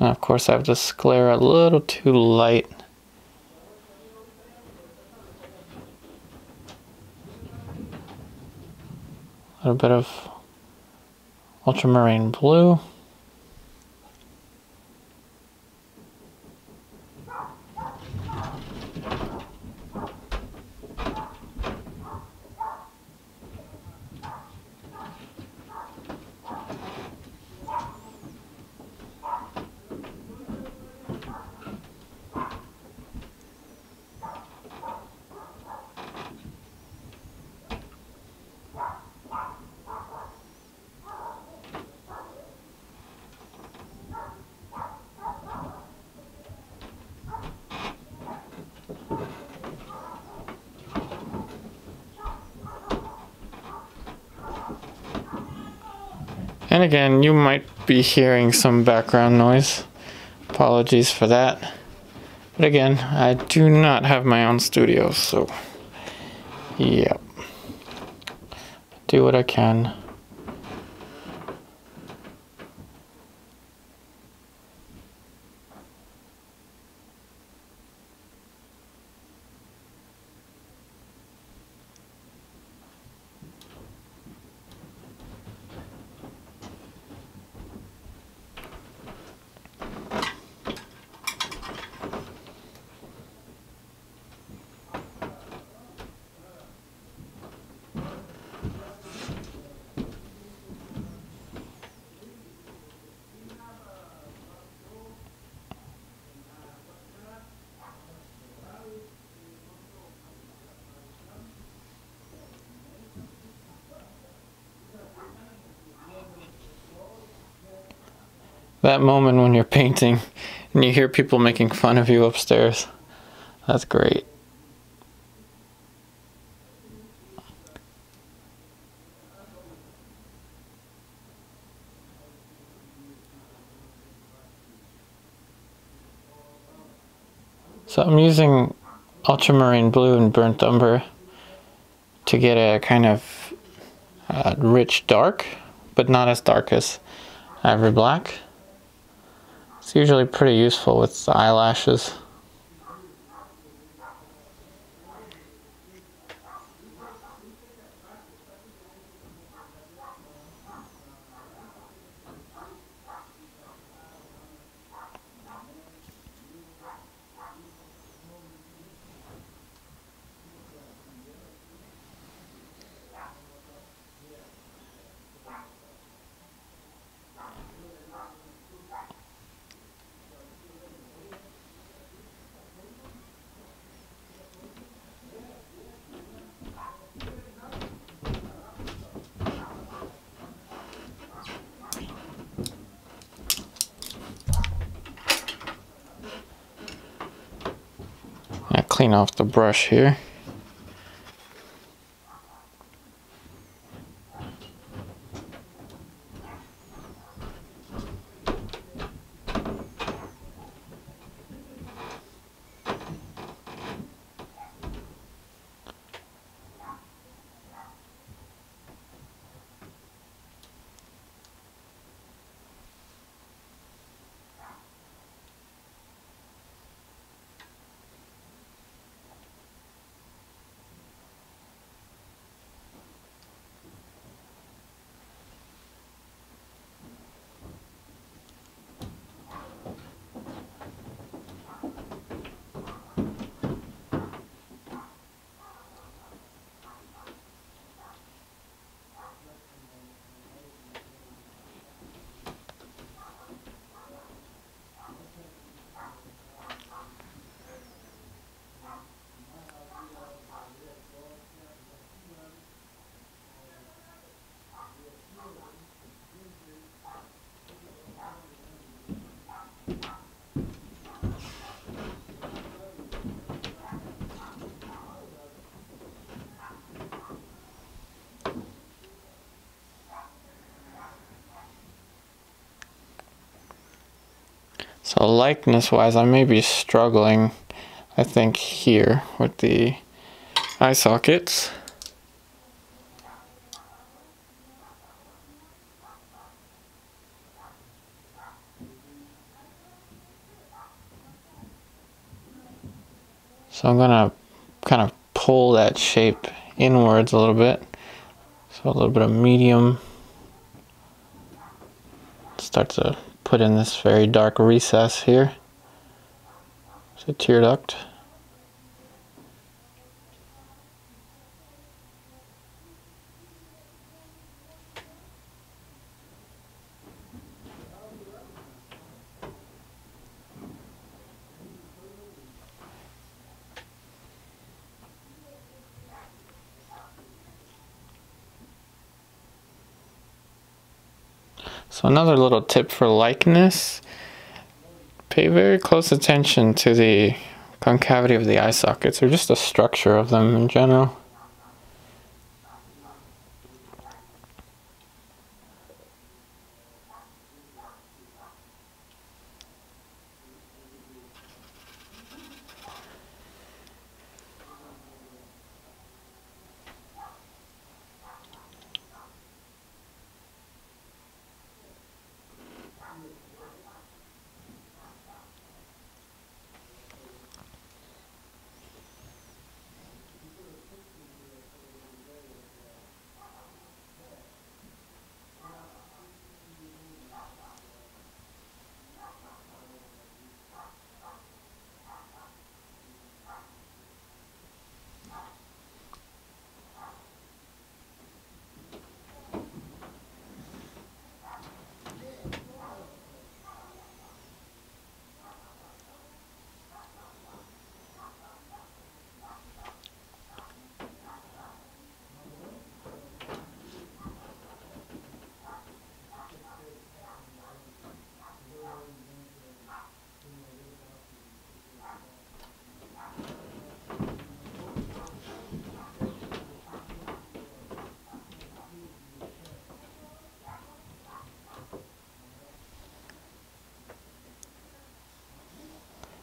And of course I have the sclera a little too light. A little bit of ultramarine blue. And again, you might be hearing some background noise. Apologies for that. But again, I do not have my own studio, so yep. Do what I can. That moment when you're painting and you hear people making fun of you upstairs, that's great. So I'm using ultramarine blue and burnt umber to get a kind of rich dark, but not as dark as ivory black. It's usually pretty useful with the eyelashes. I clean off the brush here. So likeness wise, I may be struggling, I think, here with the eye sockets. So I'm gonna kind of pull that shape inwards a little bit. So a little bit of medium. Start to put in this very dark recess here. It's a tear duct. So another little tip for likeness, pay very close attention to the concavity of the eye sockets, or just the structure of them in general.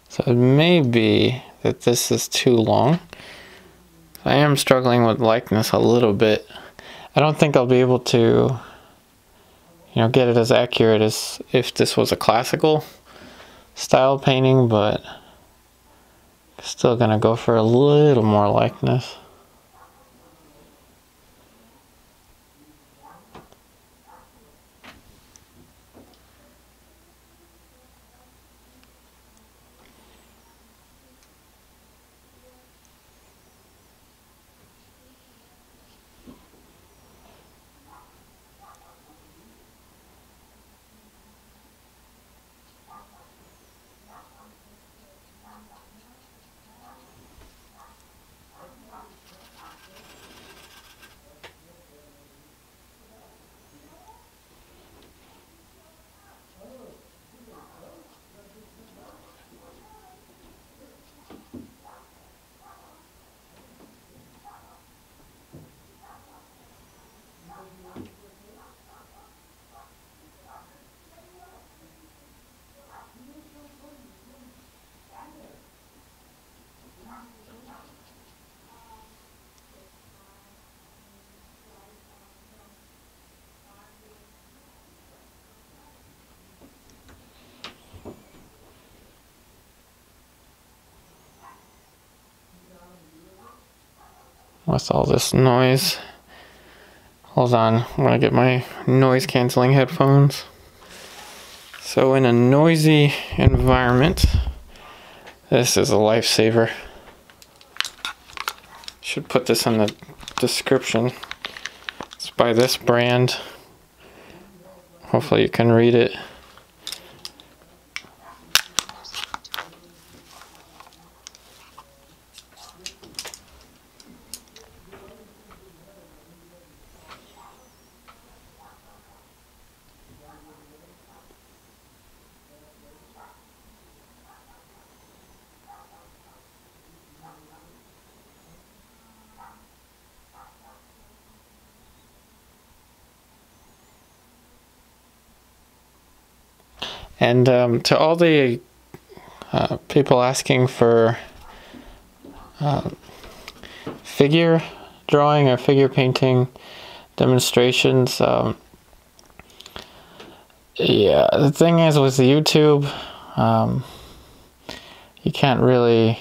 So it may be that this is too long. I am struggling with likeness a little bit. I don't think I'll be able to, get it as accurate as if this was a classical style painting, but still gonna go for a little more likeness. What's all this noise? Hold on, I'm gonna get my noise canceling headphones. So in a noisy environment, this is a lifesaver. Should put this in the description. It's by this brand. Hopefully you can read it. And to all the people asking for figure drawing or figure painting demonstrations, yeah, the thing is with YouTube, you can't really,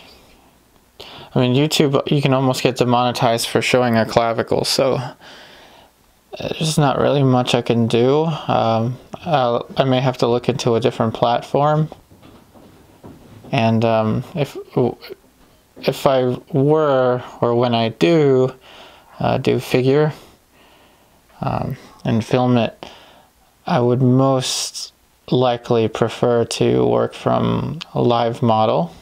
I mean, YouTube, you can almost get demonetized for showing a clavicle, so there's not really much I can do. I may have to look into a different platform, and if I were, or when I do figure and film it, I would most likely prefer to work from a live model.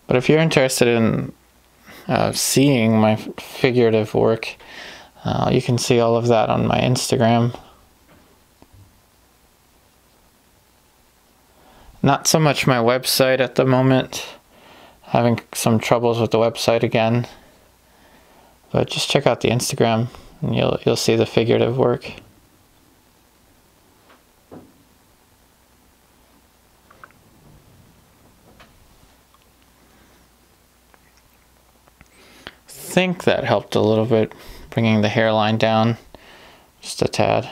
But if you're interested in seeing my figurative work, you can see all of that on my Instagram. Not so much my website at the moment. Having some troubles with the website again. But just check out the Instagram and you'll see the figurative work. I think that helped a little bit, bringing the hairline down just a tad.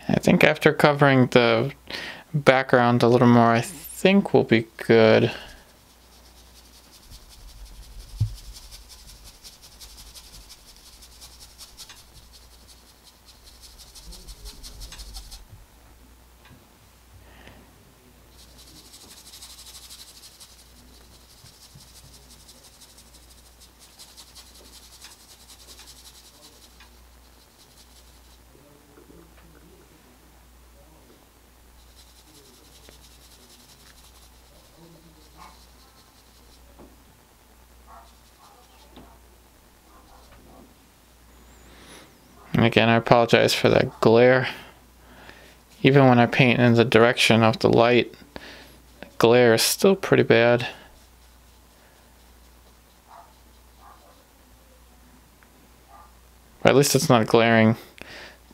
I think after covering the background a little more, I think we'll be good. And again, I apologize for that glare. Even when I paint in the direction of the light, the glare is still pretty bad. Or at least it's not glaring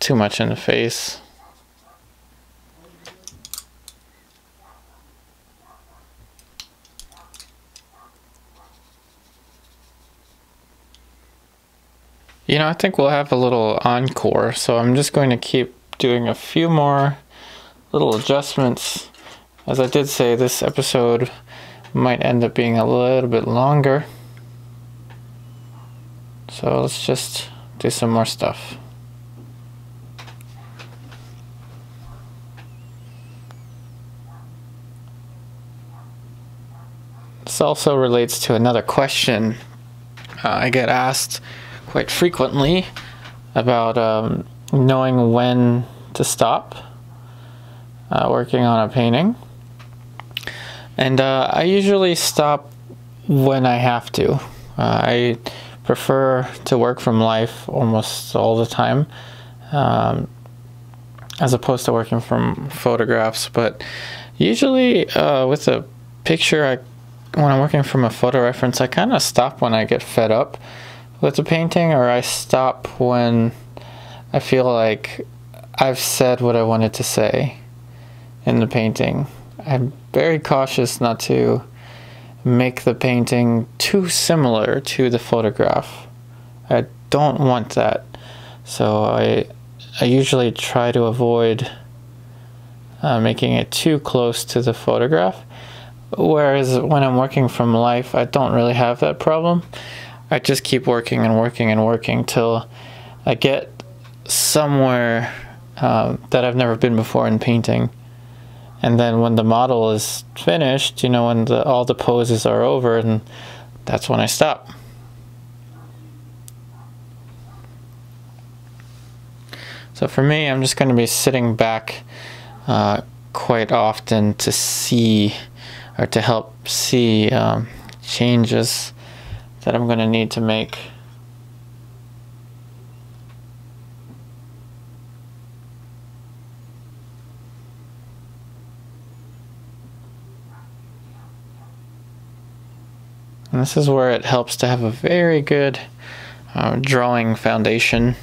too much in the face. You know, I think we'll have a little encore, so I'm just going to keep doing a few more little adjustments. As I did say, this episode might end up being a little bit longer. So let's just do some more stuff. This also relates to another question I get asked quite frequently about knowing when to stop working on a painting. And I usually stop when I have to. I prefer to work from life almost all the time, as opposed to working from photographs. But usually with a picture, when I'm working from a photo reference, I kind of stop when I get fed up with the painting, or I stop when I feel like I've said what I wanted to say in the painting. I'm very cautious not to make the painting too similar to the photograph. I don't want that. So I usually try to avoid making it too close to the photograph. Whereas when I'm working from life, I don't really have that problem. I just keep working and working and working till I get somewhere that I've never been before in painting. And then when the model is finished, you know, when all the poses are over, and that's when I stop. So for me, I'm just going to be sitting back quite often to see, or to help see changes that I'm going to need to make. And this is where it helps to have a very good drawing foundation,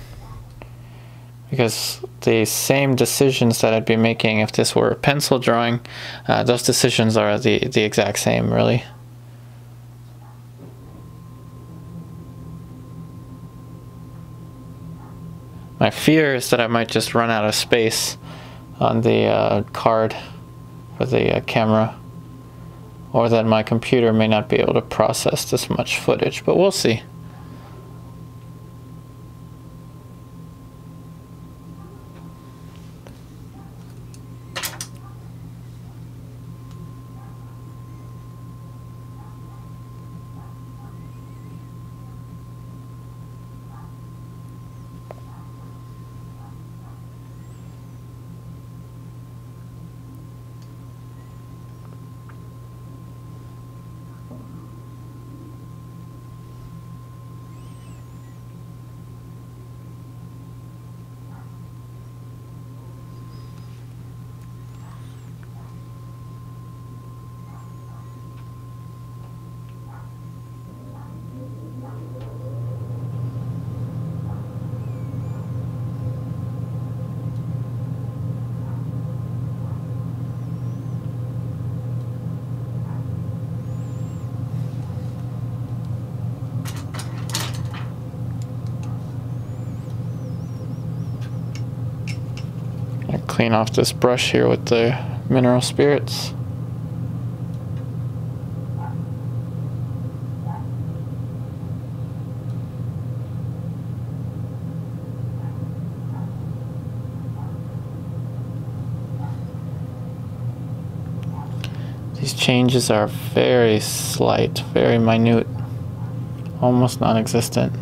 because the same decisions that I'd be making if this were a pencil drawing, those decisions are the exact same, really. My fear is that I might just run out of space on the card for the camera, or that my computer may not be able to process this much footage, but we'll see. Clean off this brush here with the mineral spirits. These changes are very slight, very minute, almost non-existent.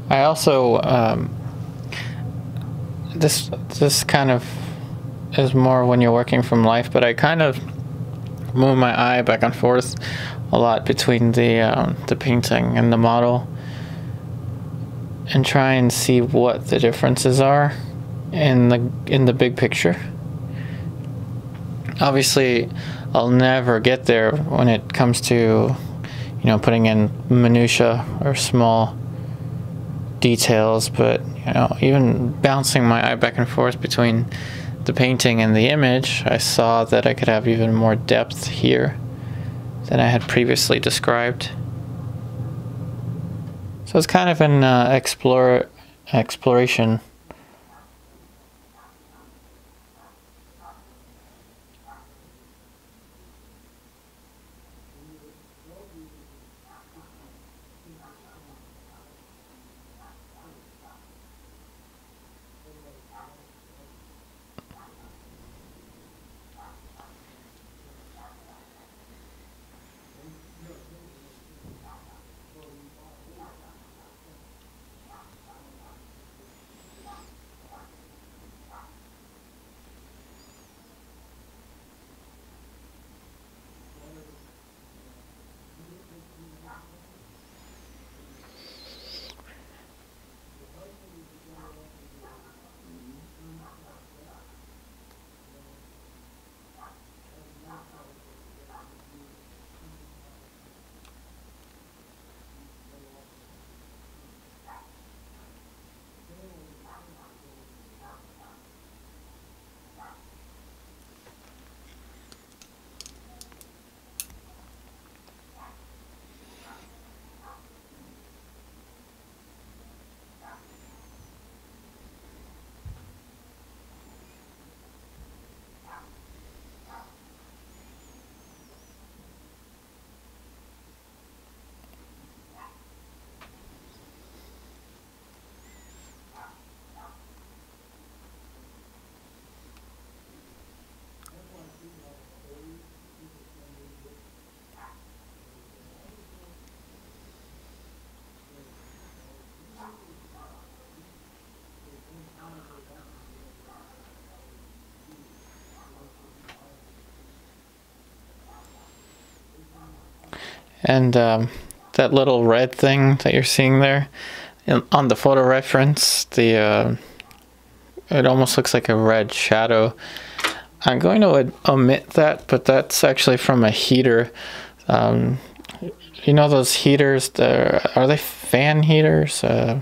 I also this kind of is more when you're working from life, but I kind of move my eye back and forth a lot between the painting and the model, and try and see what the differences are in the big picture. Obviously, I'll never get there when it comes to, you know, putting in minutia or small details, but, you know, even bouncing my eye back and forth between the painting and the image, I saw that I could have even more depth here than I had previously described. So it's kind of an exploration. And that little red thing that you're seeing there on the photo reference, it almost looks like a red shadow. I'm going to omit that, but that's actually from a heater. You know those heaters, are they fan heaters? I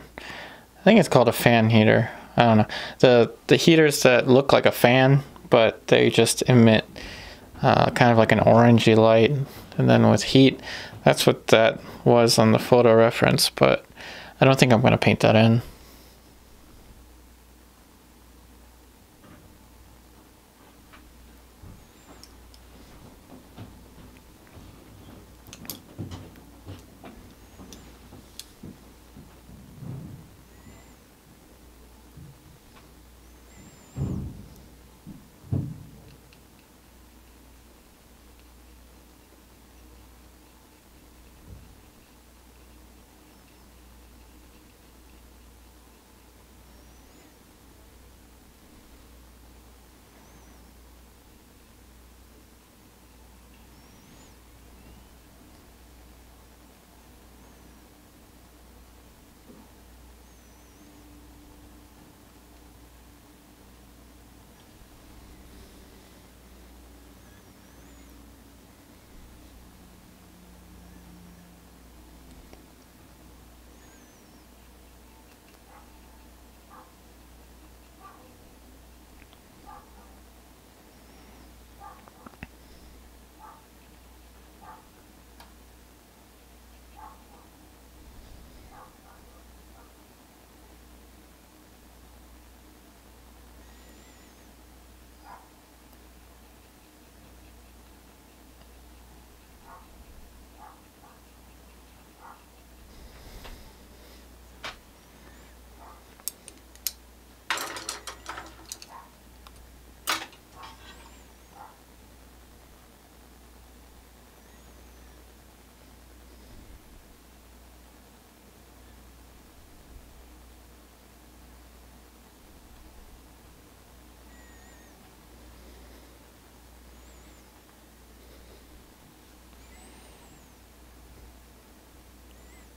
think it's called a fan heater. I don't know. The heaters that look like a fan, but they just emit kind of like an orangey light, and then with heat, that's what that was on the photo reference, but I don't think I'm going to paint that in.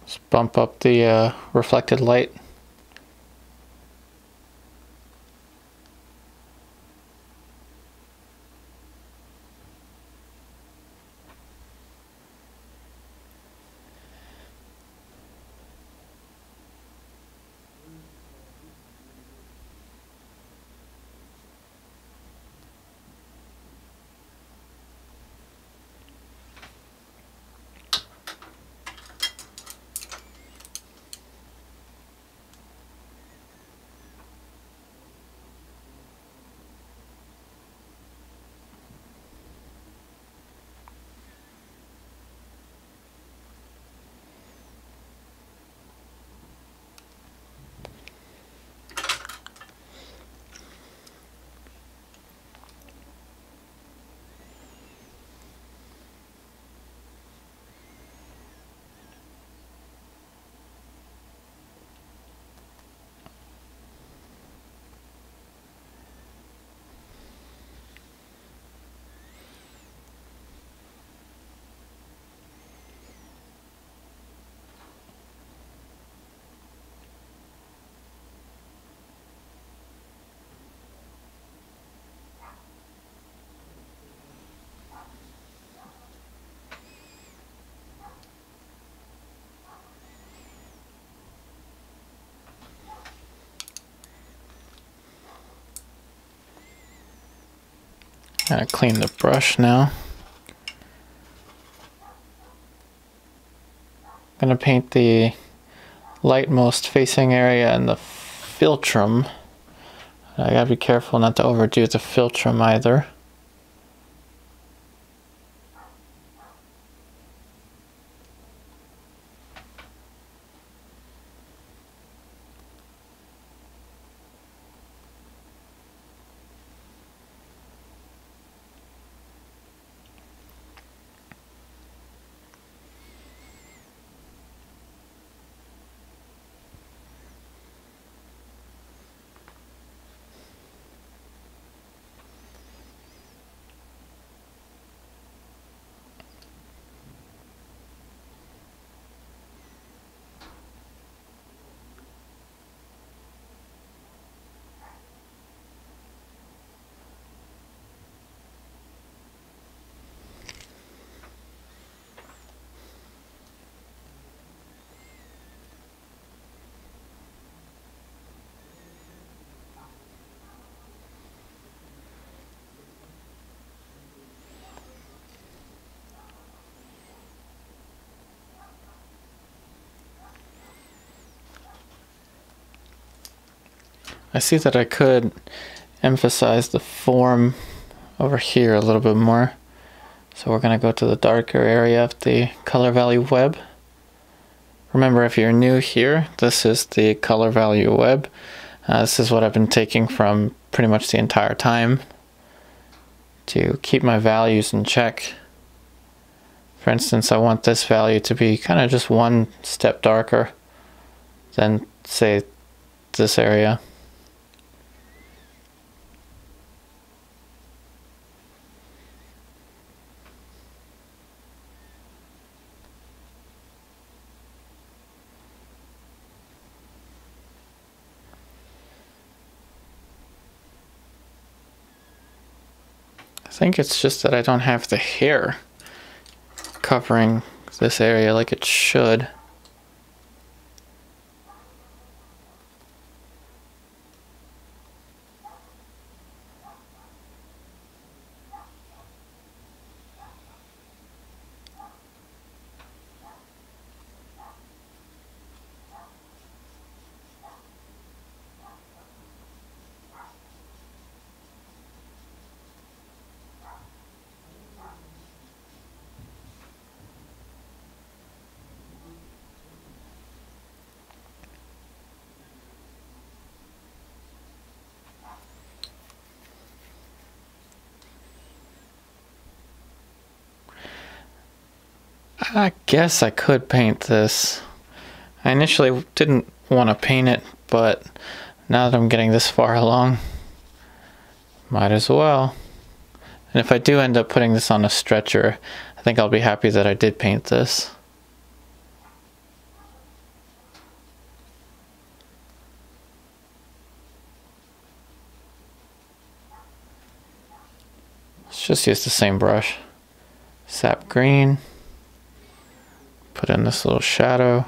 Just bump up the reflected light. Gotta clean the brush now. Gonna paint the lightmost facing area and the philtrum. I gotta be careful not to overdo the philtrum either. I see that I could emphasize the form over here a little bit more. So we're going to go to the darker area of the color value web. Remember, if you're new here, this is the color value web. This is what I've been taking from pretty much the entire time to keep my values in check. For instance, I want this value to be kind of just one step darker than, say, this area. I think it's just that I don't have the hair covering this area like it should. I guess I could paint this. I initially didn't want to paint it, but now that I'm getting this far along, might as well. And if I do end up putting this on a stretcher, I think I'll be happy that I did paint this. Let's just use the same brush. Sap green. Put in this little shadow.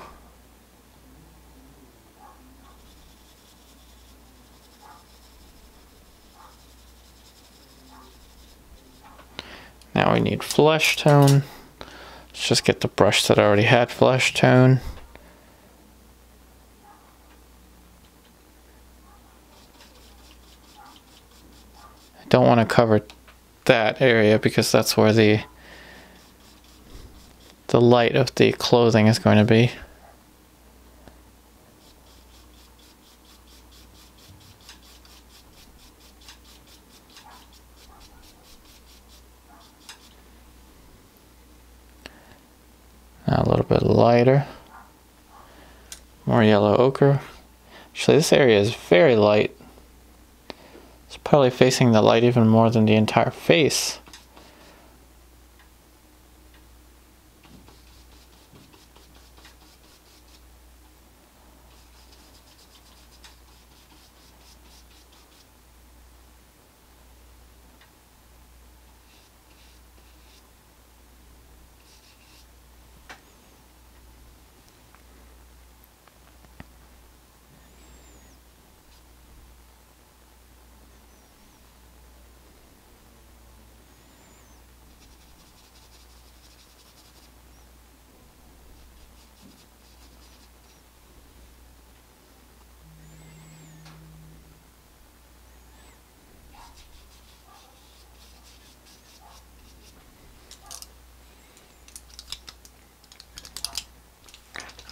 Now we need flesh tone. Let's just get the brush that already had flesh tone. I don't want to cover that area because that's where the light of the clothing is going to be. Now a little bit lighter. More yellow ochre. Actually, this area is very light. It's probably facing the light even more than the entire face.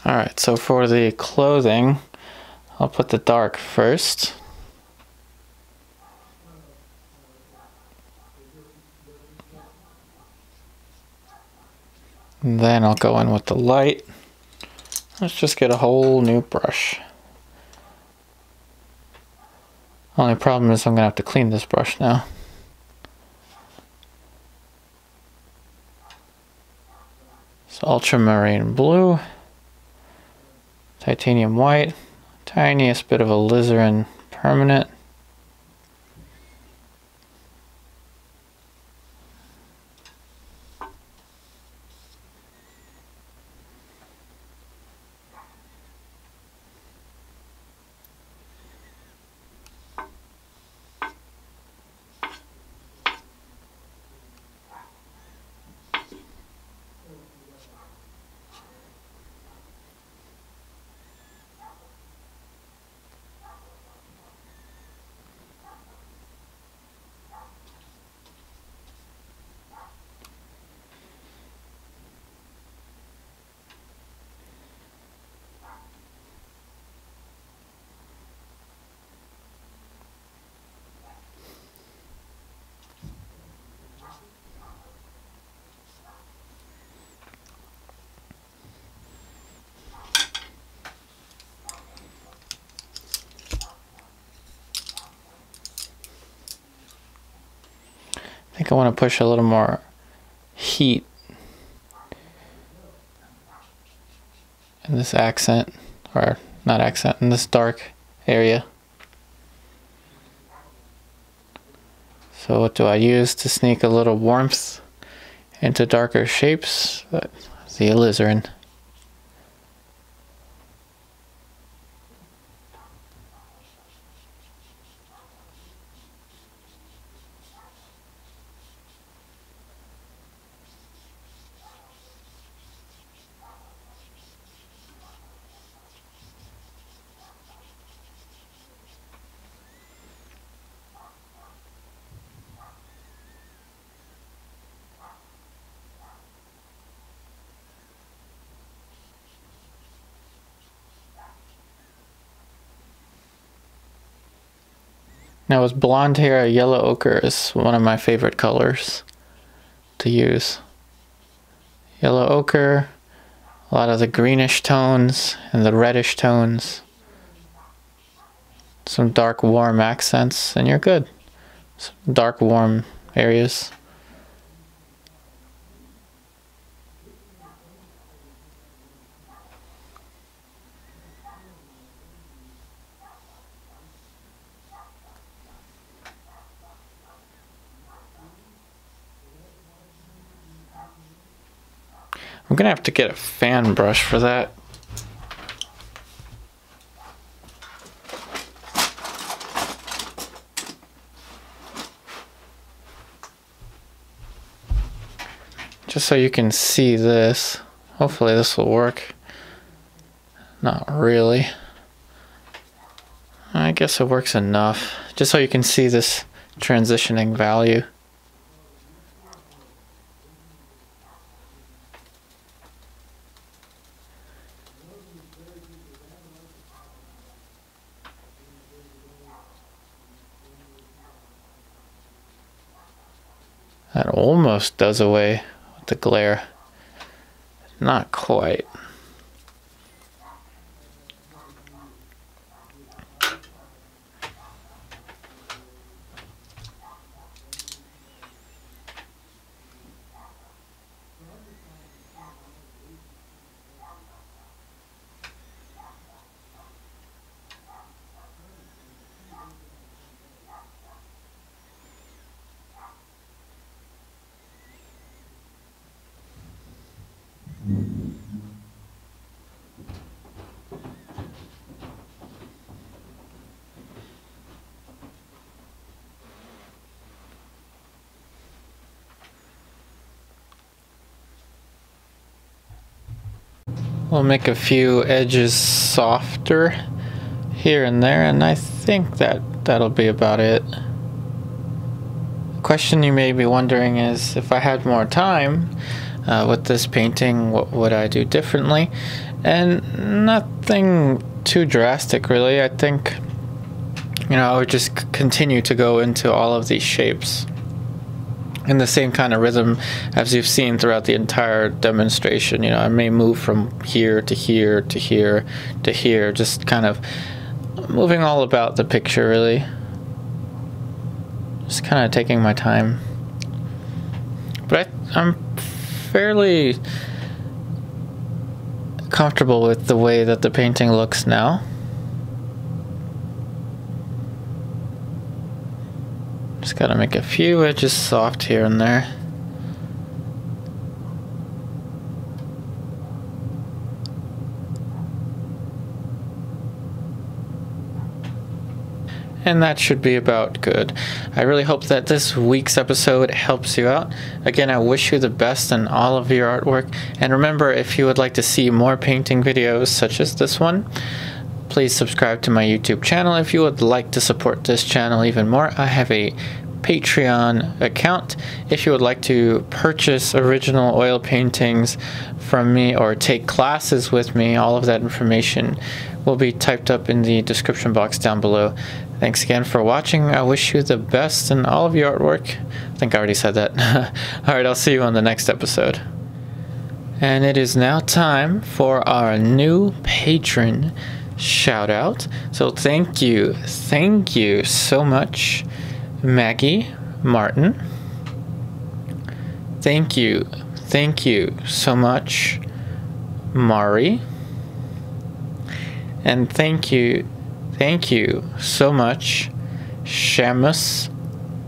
Alright, so for the clothing, I'll put the dark first. And then I'll go in with the light. Let's just get a whole new brush. Only problem is I'm going to have to clean this brush now. So ultramarine blue. Titanium white, tiniest bit of alizarin permanent. I think I want to push a little more heat in this accent, or not accent, in this dark area. So what do I use to sneak a little warmth into darker shapes? The alizarin. Now with blonde hair, yellow ochre is one of my favorite colors to use. Yellow ochre, a lot of the greenish tones and the reddish tones. Some dark warm accents and you're good. Some dark warm areas. I'm gonna have to get a fan brush for that. Just so you can see this. Hopefully this will work. Not really. I guess it works enough. Just so you can see this transitioning value. That almost does away with the glare. Not quite. We'll make a few edges softer here and there, and I think that'll be about it. The question you may be wondering is, if I had more time with this painting, what would I do differently? And nothing too drastic, really. I think, I would just continue to go into all of these shapes in the same kind of rhythm as you've seen throughout the entire demonstration. I may move from here to here to here to here, just kind of moving all about the picture, really. Just kind of taking my time. But I'm fairly comfortable with the way that the painting looks now. Just gotta make a few edges soft here and there. And that should be about good. I really hope that this week's episode helps you out. Again, I wish you the best in all of your artwork. And remember, if you would like to see more painting videos such as this one, please subscribe to my YouTube channel. If you would like to support this channel even more, I have a Patreon account. If you would like to purchase original oil paintings from me or take classes with me, all of that information will be typed up in the description box down below. Thanks again for watching. I wish you the best in all of your artwork. I think I already said that. Alright, I'll see you on the next episode. And it is now time for our new patron shout out. So thank you so much, Maggie Martin. Thank you so much, Mari. And thank you so much, Shamus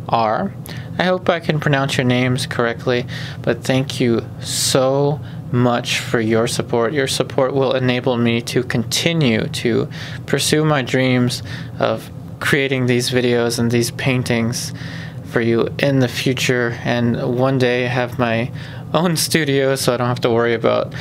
R. I hope I can pronounce your names correctly, but thank you so much for your support. Your support will enable me to continue to pursue my dreams of creating these videos and these paintings for you in the future, and one day have my own studio so I don't have to worry about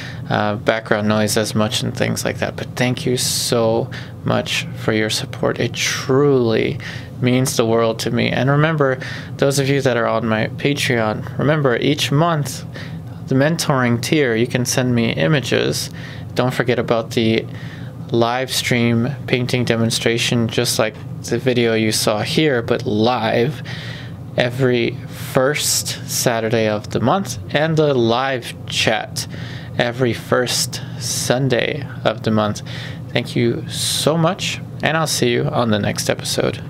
background noise as much and things like that. But thank you so much for your support. It truly means the world to me. And remember, those of you that are on my Patreon, remember, each month, the mentoring tier, you can send me images. Don't forget about the live stream painting demonstration, just like the video you saw here, but live every first Saturday of the month, and the live chat every first Sunday of the month. Thank you so much, and I'll see you on the next episode.